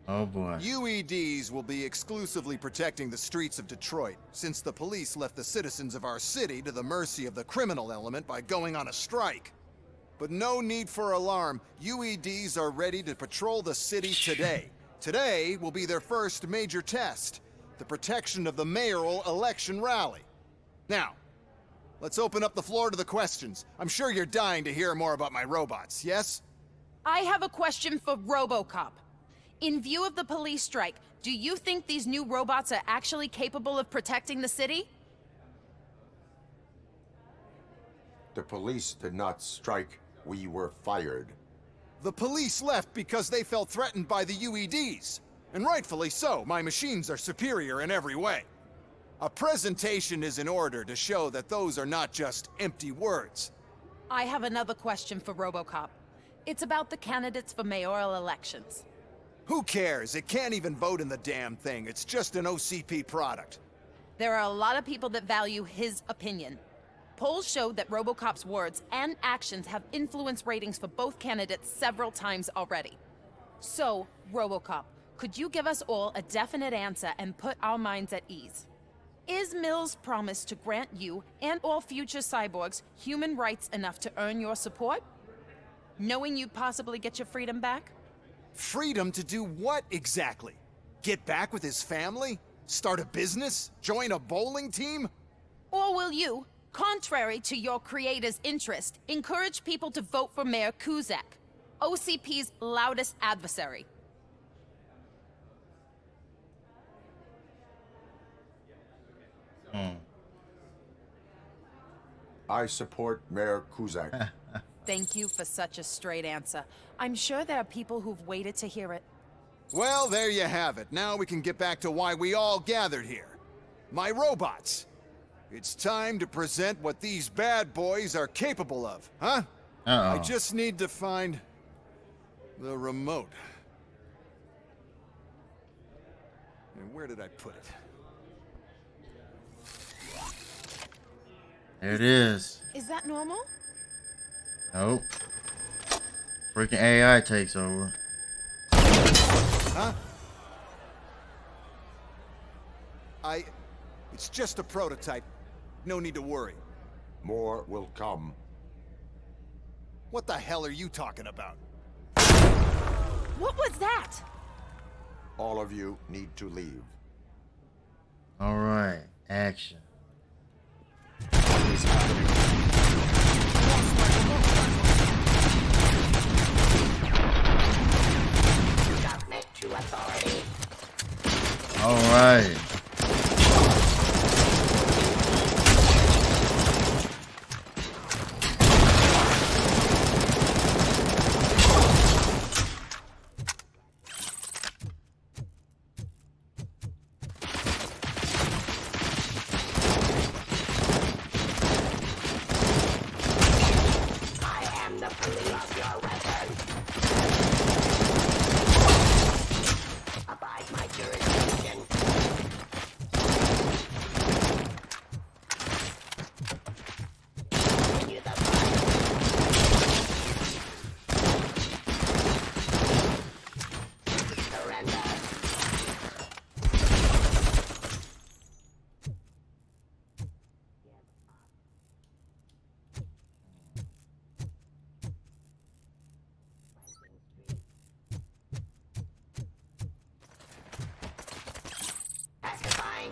S1: Oh boy.
S9: UEDs will be exclusively protecting the streets of Detroit, since the police left the citizens of our city to the mercy of the criminal element by going on a strike. But no need for alarm. UEDs are ready to patrol the city today. Today will be their first major test, the protection of the mayoral election rally. Now, let's open up the floor to the questions. I'm sure you're dying to hear more about my robots, yes?
S4: I have a question for RoboCop. In view of the police strike, do you think these new robots are actually capable of protecting the city?
S5: The police did not strike. We were fired.
S9: The police left because they felt threatened by the UEDs. And rightfully so. My machines are superior in every way. A presentation is in order to show that those are not just empty words.
S4: I have another question for RoboCop. It's about the candidates for mayoral elections.
S9: Who cares? It can't even vote in the damn thing. It's just an OCP product.
S4: There are a lot of people that value his opinion. Polls show that RoboCop's words and actions have influenced ratings for both candidates several times already. So, RoboCop, could you give us all a definite answer and put our minds at ease? Is Mills' promise to grant you and all future cyborgs human rights enough to earn your support? Knowing you'd possibly get your freedom back?
S9: Freedom to do what exactly? Get back with his family? Start a business? Join a bowling team?
S4: Or will you, contrary to your creator's interest, encourage people to vote for Mayor Kuzak, OCP's loudest adversary?
S5: I support Mayor Kuzak.
S4: Thank you for such a straight answer. I'm sure there are people who've waited to hear it.
S9: Well, there you have it. Now we can get back to why we all gathered here. My robots. It's time to present what these bad boys are capable of, huh? I just need to find the remote. And where did I put it?
S1: There it is.
S4: Is that normal?
S1: Nope. Freaking AI takes over.
S9: Huh? It's just a prototype. No need to worry.
S5: More will come.
S9: What the hell are you talking about?
S4: What was that?
S5: All of you need to leave.
S1: All right, action. All right.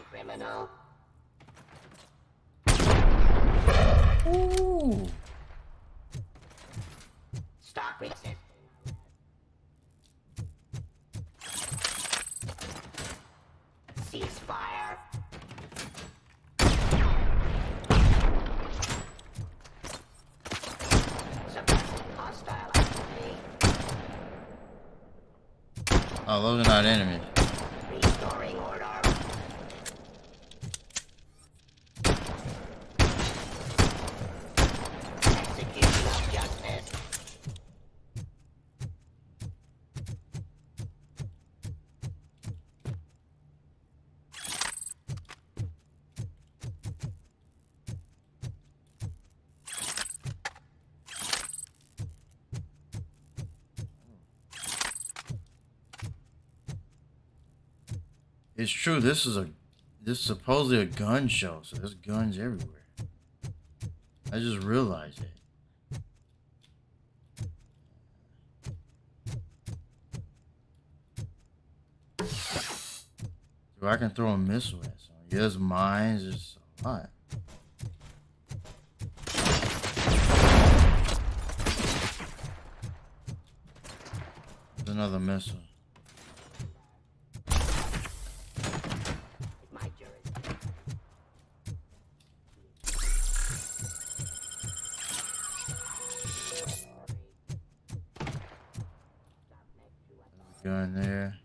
S15: Criminal.
S1: Ooh.
S15: Stop resist. Ceasefire. Suppressing hostile activity.
S1: Oh, those are not enemies.
S15: Restoring order. Execution of justice.
S1: It's true. This is supposedly a gun show, so there's guns everywhere. I just realized it. So I can throw a missile at someone. There's mines. There's a lot. Another missile. Gun there.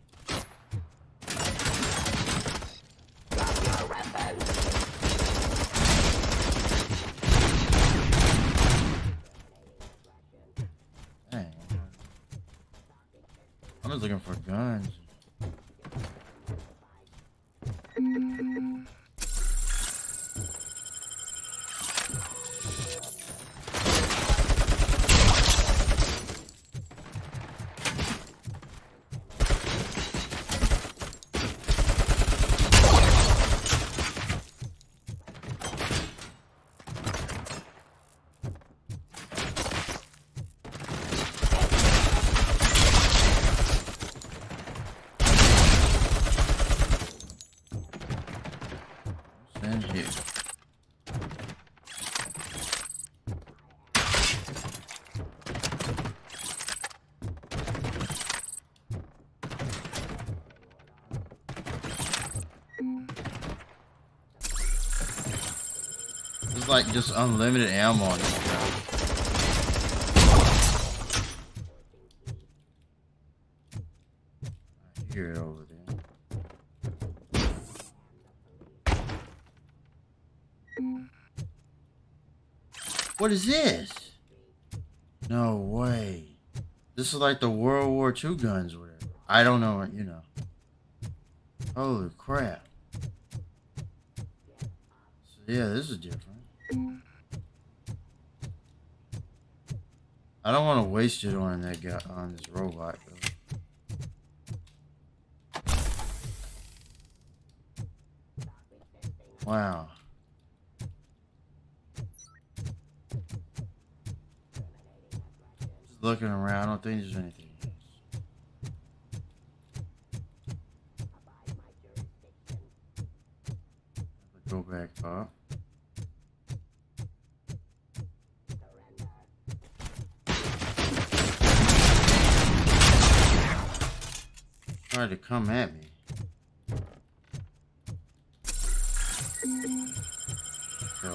S1: Dang. I'm just looking for guns. And here. It's like just unlimited ammo on this guy. I hear it over there. What is this? No way. This is like the World War II guns or whatever. I don't know, you know. Holy crap. So yeah, this is different. I don't want to waste it on that guy, on this robot though. Wow. Looking around, I don't think there's anything else. Go back up. Tried to come at me. So,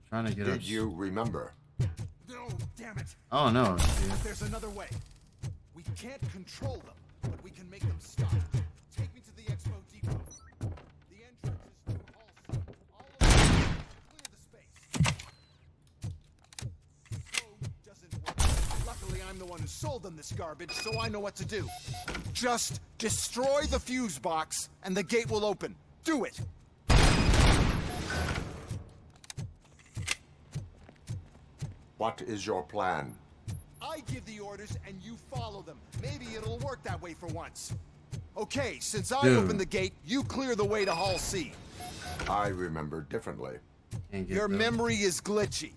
S1: trying to get
S5: Did you remember?
S9: No, damn it.
S1: Oh no.
S9: There's another way. We can't control them, but we can make them stop. Take me to the Expo depot. The entrance is through Hall C. All over. Clear the space. Code doesn't work. Luckily, I'm the one who sold them this garbage, so I know what to do. Just destroy the fuse box, and the gate will open. Do it.
S5: What is your plan?
S9: I give the orders and you follow them. Maybe it'll work that way for once. Okay, since I opened the gate, you clear the way to Hall C.
S5: I remember differently.
S9: Your memory is glitchy.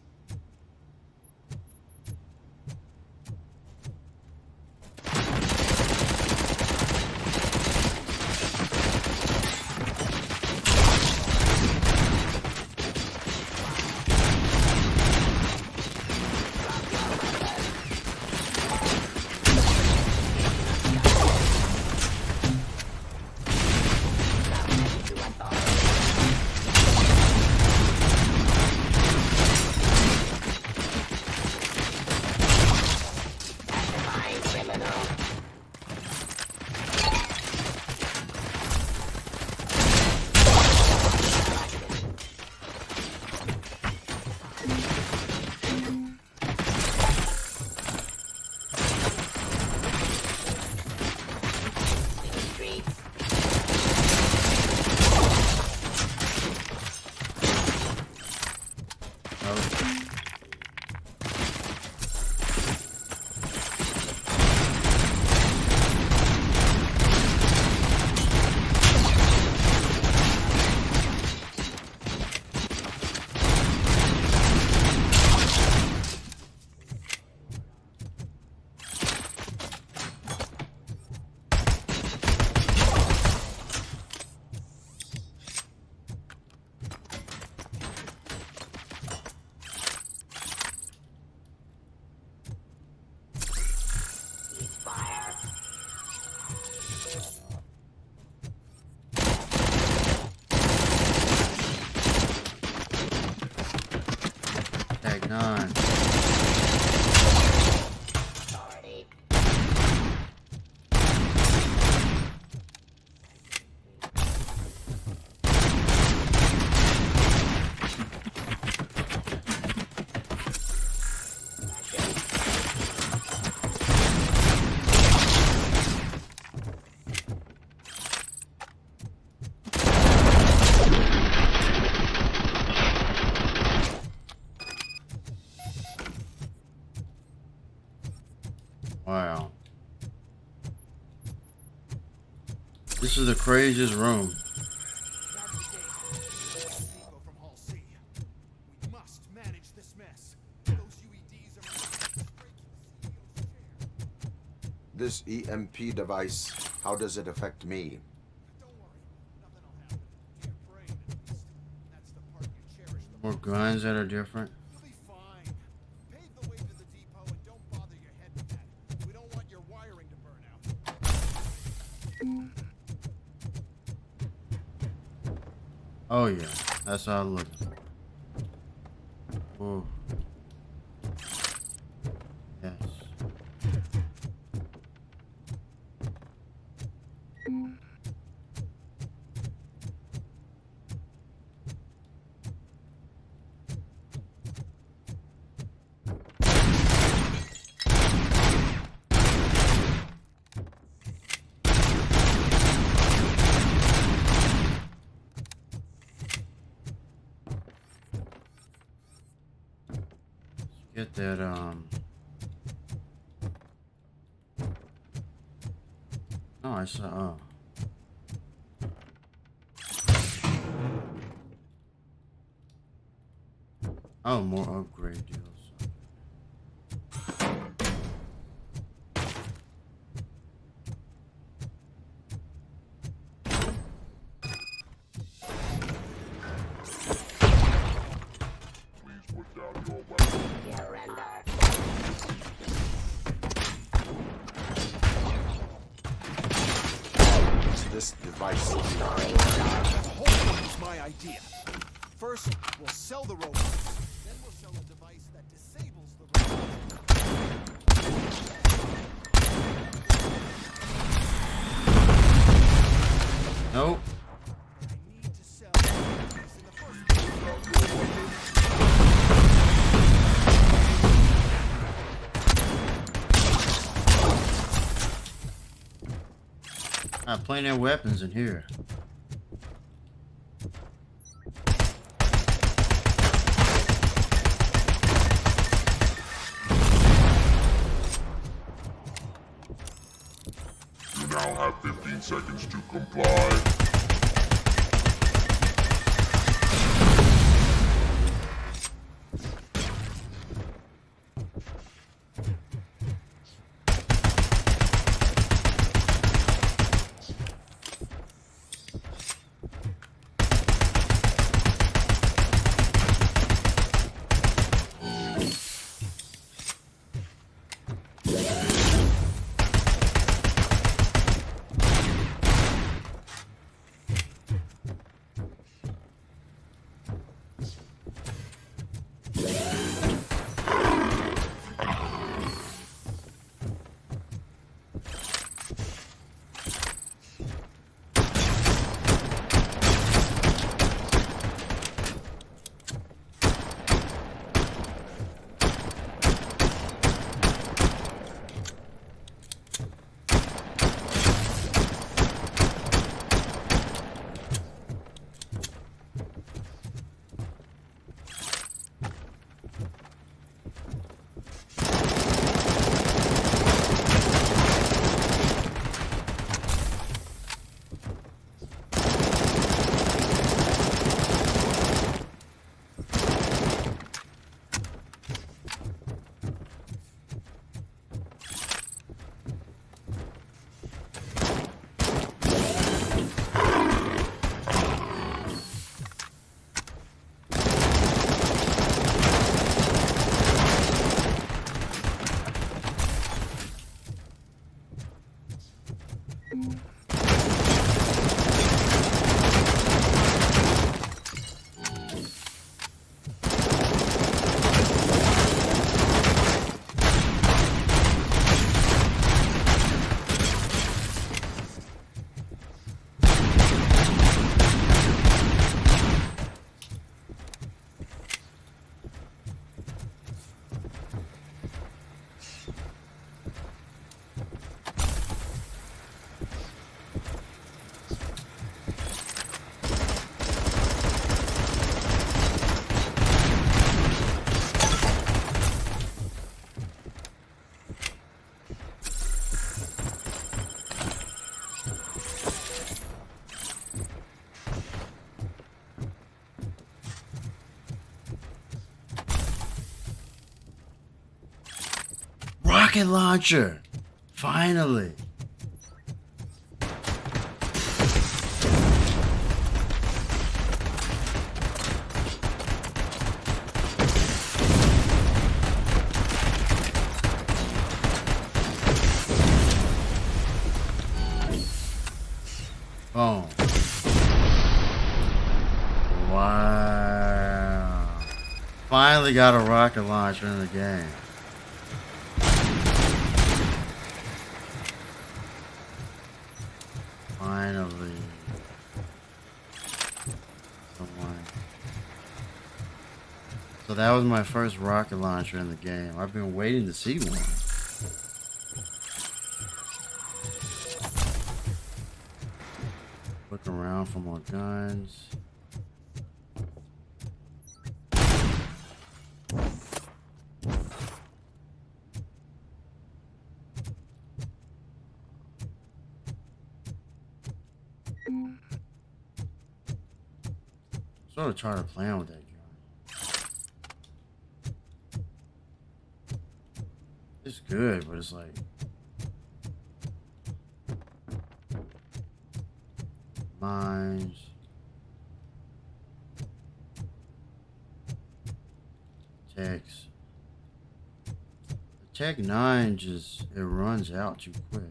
S1: Wow. This is the craziest room.
S5: This EMP device, how does it affect me?
S1: More guns that are different. Oh yeah, that's all I'm looking for. Ooh. Yes. Get that, oh, I saw, oh, more upgrade deals.
S5: This device.
S9: The whole thing was my idea. First, we'll sell the robot. Then we'll sell a device that disables the robot.
S1: Nope. I plenty of weapons in here.
S12: You now have 15 seconds to comply.
S1: rocket launcher! Finally! Boom. Wow. Finally got a rocket launcher in the game. Finally. Someone. So that was my first rocket launcher in the game. I've been waiting to see one. Look around for more guns. Sort of trying to plan with that gun. It's good, but it's like mines. Techs. The Tech 9 just, it runs out too quick.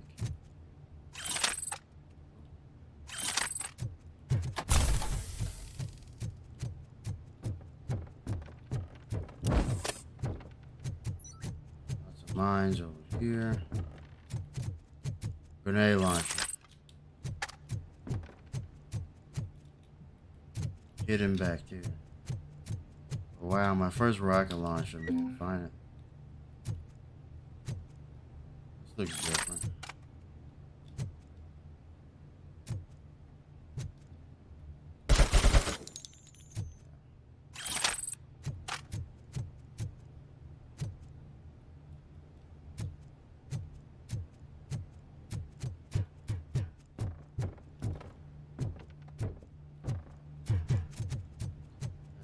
S1: Lots of mines over here. Grenade launcher. Hidden back there. Wow, my first rocket launcher, man. Find it. This looks different.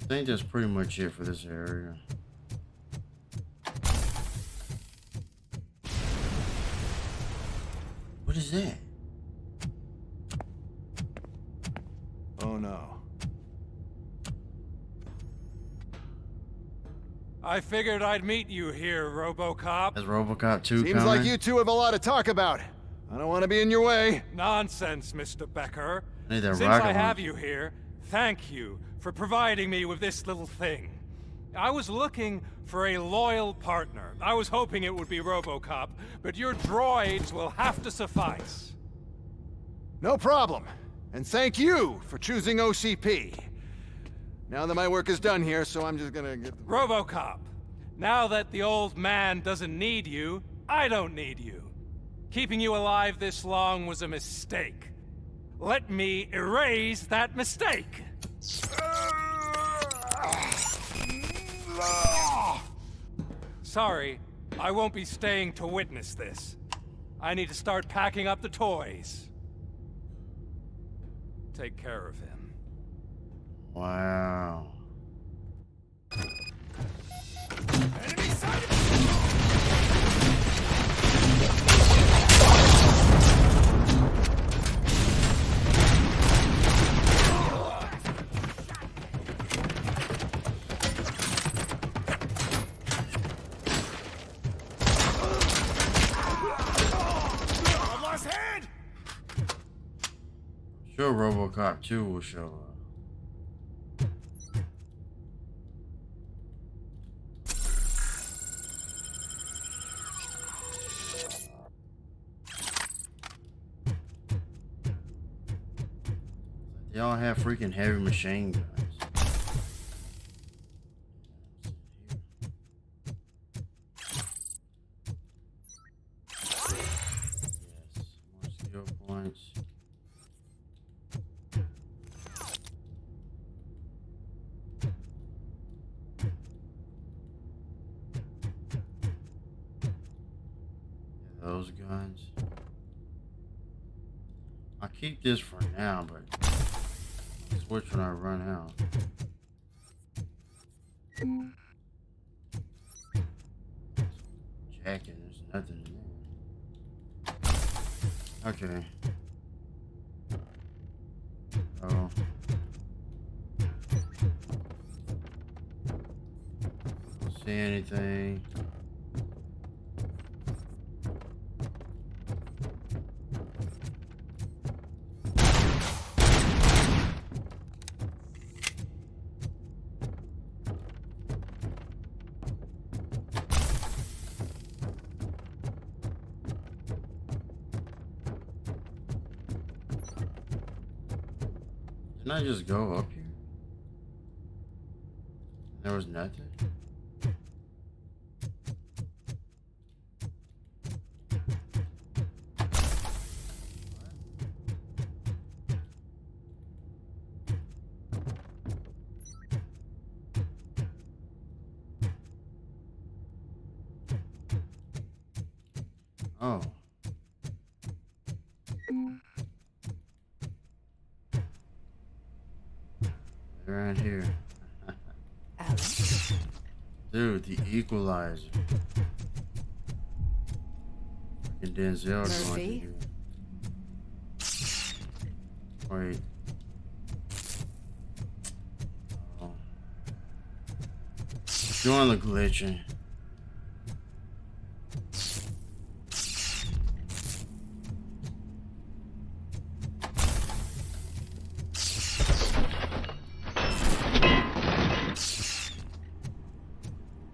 S1: I think that's pretty much it for this area. What is that?
S9: Oh no.
S10: I figured I'd meet you here, RoboCop.
S1: Is RoboCop 2
S9: Seems
S1: coming?
S9: like you two have a lot to talk about. I don't want to be in your way.
S10: Nonsense, Mr. Becker.
S1: I need that
S10: Since
S1: rocket
S10: I have
S1: launcher.
S10: you here, thank you for providing me with this little thing. I was looking for a loyal partner. I was hoping it would be RoboCop, but your droids will have to suffice.
S9: No problem. And thank you for choosing OCP. Now that my work is done here, so I'm just gonna get...
S10: RoboCop, now that the old man doesn't need you, I don't need you. Keeping you alive this long was a mistake. Let me erase that mistake. Sorry, I won't be staying to witness this. I need to start packing up the toys. Take care of him.
S1: Wow. Sure, RoboCop 2 will show up. They all have freaking heavy machine guns. Yes, more skill points. Those guns. I'll keep this for now, but I'll switch when I run out. Jacket, there's nothing in there. Okay. Oh. See anything? Didn't I just go up here? There was nothing? Oh. Around here. Dude, the equalizer. And Denzel going to Wait. Oh. Doing the glitching.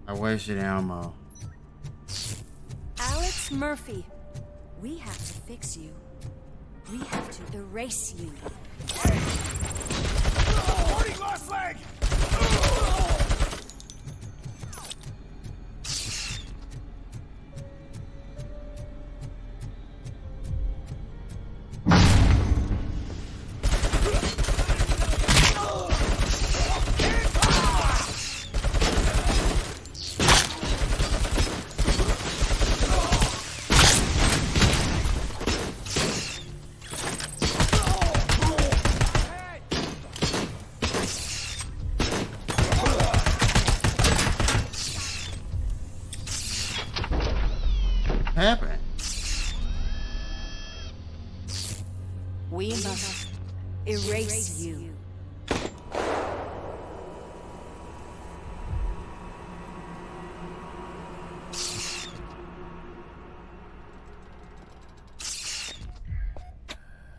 S1: I wasted ammo.
S22: Alex Murphy, we have to fix you. We have to erase you.
S3: Morty lost leg!
S1: Happened?
S22: We must erase you.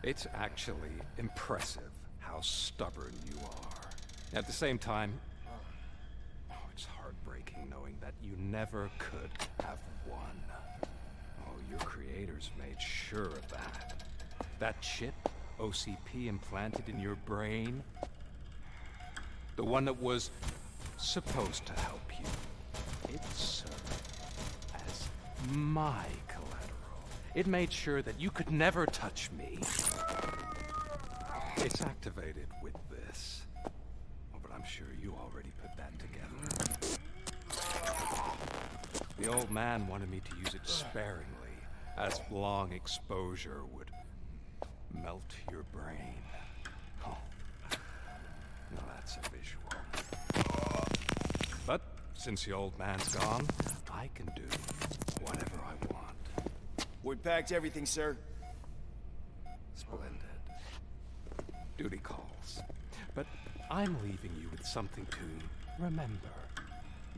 S10: It's actually impressive how stubborn you are. At the same time, it's heartbreaking knowing that you never could have won. Oh, your creators made sure of that. That chip OCP implanted in your brain, the one that was supposed to help you, it served as my collateral. It made sure that you could never touch me. It's activated with this. Oh, but I'm sure you already put that together. The old man wanted me to use it sparingly, as long exposure would melt your brain. Oh, now that's a visual. But since the old man's gone, I can do whatever I want.
S3: We packed everything, sir.
S10: Splendid. Duty calls. But I'm leaving you with something to remember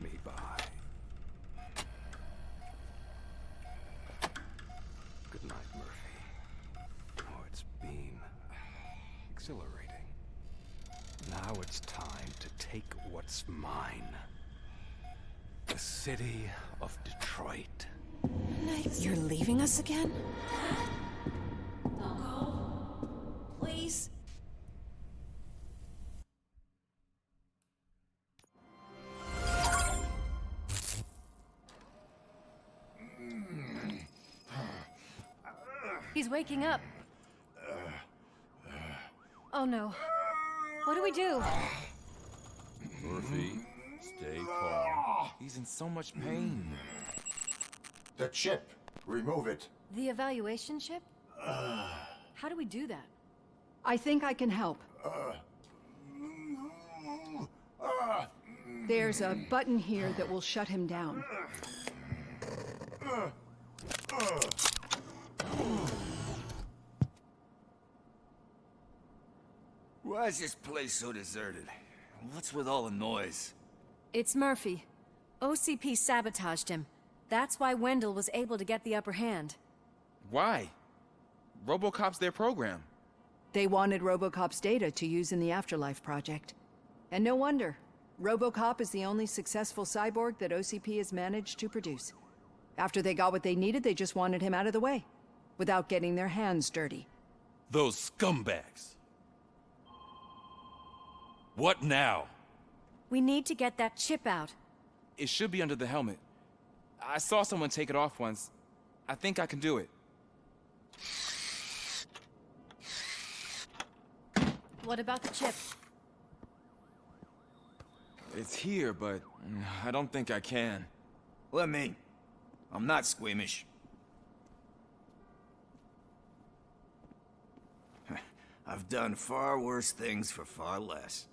S10: me by. Good night, Murphy. Oh, it's been exhilarating. Now it's time to take what's mine. The city of Detroit.
S22: You're leaving us again? Don't go. Please. He's waking up. Oh no. What do we do?
S2: Murphy, stay calm. He's in so much pain.
S5: The chip. Remove it.
S22: The evaluation chip? How do we do that?
S11: I think I can help. There's a button here that will shut him down.
S16: Why is this place so deserted? What's with all the noise?
S22: It's Murphy. OCP sabotaged him. That's why Wendell was able to get the upper hand.
S18: Why? RoboCop's their program.
S11: They wanted RoboCop's data to use in the Afterlife project. And no wonder. RoboCop is the only successful cyborg that OCP has managed to produce. After they got what they needed, they just wanted him out of the way, without getting their hands dirty.
S21: Those scumbags. What now?
S22: We need to get that chip out.
S18: It should be under the helmet. I saw someone take it off once. I think I can do it.
S22: What about the chip?
S18: It's here, but I don't think I can.
S16: Let me. I'm not squeamish. I've done far worse things for far less.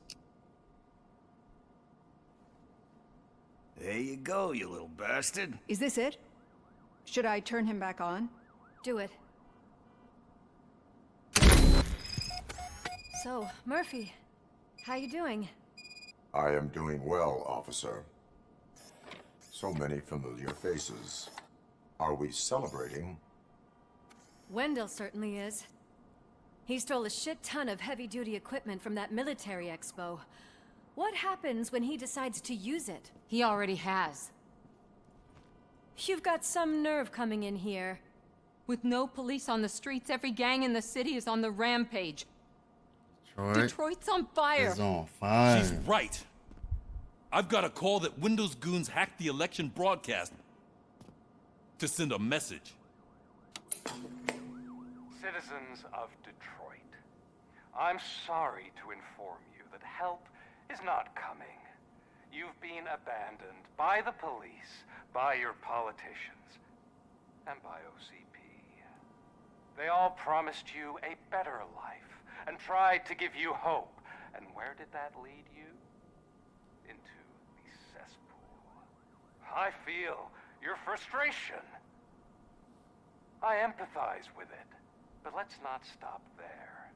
S16: There you go, you little bastard.
S11: Is this it? Should I turn him back on?
S22: Do it. So, Murphy, how you doing?
S5: I am doing well, officer. So many familiar faces. Are we celebrating?
S22: Wendell certainly is. He stole a shit ton of heavy-duty equipment from that military expo. What happens when he decides to use it?
S17: He already has.
S22: You've got some nerve coming in here.
S17: With no police on the streets, every gang in the city is on the rampage. Detroit's on fire.
S1: It's on fire.
S21: She's right. I've got a call that Windows goons hacked the election broadcast to send a message.
S10: Citizens of Detroit, I'm sorry to inform you that help is not coming. You've been abandoned by the police, by your politicians, and by OCP. They all promised you a better life and tried to give you hope. And where did that lead you? Into the cesspool. I feel your frustration. I empathize with it, but let's not stop there.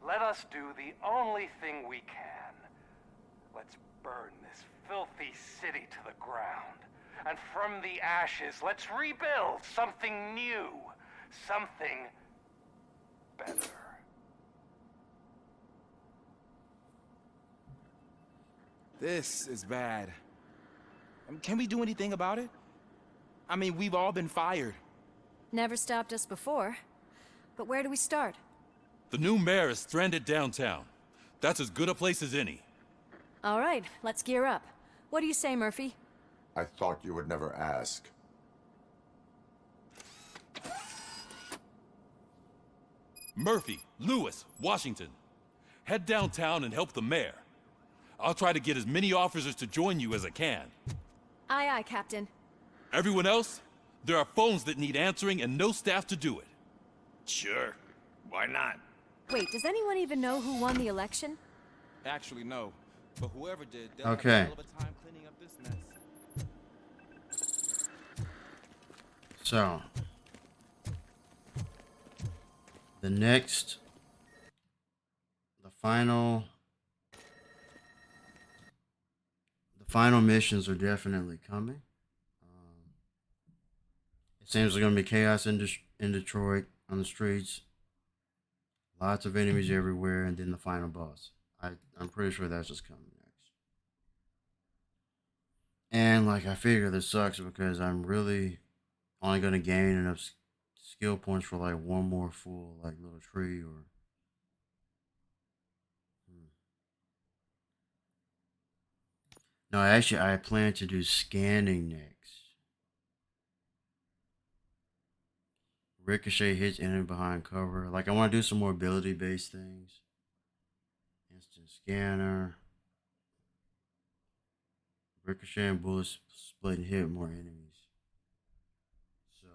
S10: Let us do the only thing we can. Let's burn this filthy city to the ground. And from the ashes, let's rebuild something new. Something better.
S18: This is bad. Can we do anything about it? I mean, we've all been fired.
S22: Never stopped us before. But where do we start?
S21: The new mayor is stranded downtown. That's as good a place as any.
S22: All right, let's gear up. What do you say, Murphy?
S5: I thought you would never ask.
S21: Murphy, Lewis, Washington. Head downtown and help the mayor. I'll try to get as many officers to join you as I can.
S22: Aye, aye, Captain.
S21: Everyone else? There are phones that need answering and no staff to do it.
S16: Sure. Why not?
S22: Wait, does anyone even know who won the election?
S18: Actually, no. But whoever did, they'll
S1: Okay.
S18: have a hell of a time cleaning up this mess.
S1: So, the final missions are definitely coming. It seems there's gonna be chaos in Detroit on the streets. Lots of enemies everywhere, and then the final boss. I'm pretty sure that's just coming next. And like I figure this sucks because I'm really only gonna gain enough skill points for like one more full like little tree or. No, actually, I plan to do scanning next. Ricochet hits enemy behind cover. Like, I want to do some more ability-based things. Instant scanner. Ricochet and bullets split and hit more enemies. So.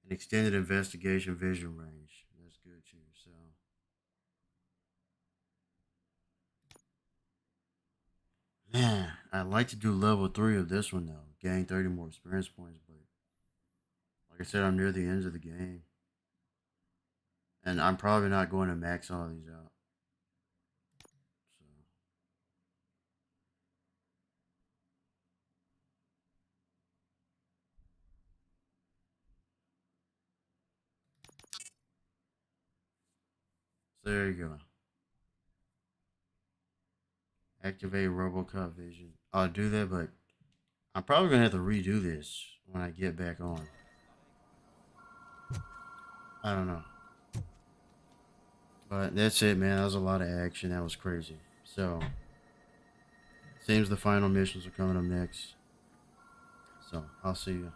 S1: An extended investigation vision range. That's good too. So. Man, I'd like to do level 3 of this one though. Gain 30 more experience points, but like I said, I'm near the end of the game. And I'm probably not going to max all these out. So there you go. Activate RoboCop vision. I'll do that, but I'm probably gonna have to redo this when I get back on. I don't know. But that's it, man. That was a lot of action. That was crazy. So, seems the final missions are coming up next. So, I'll see you.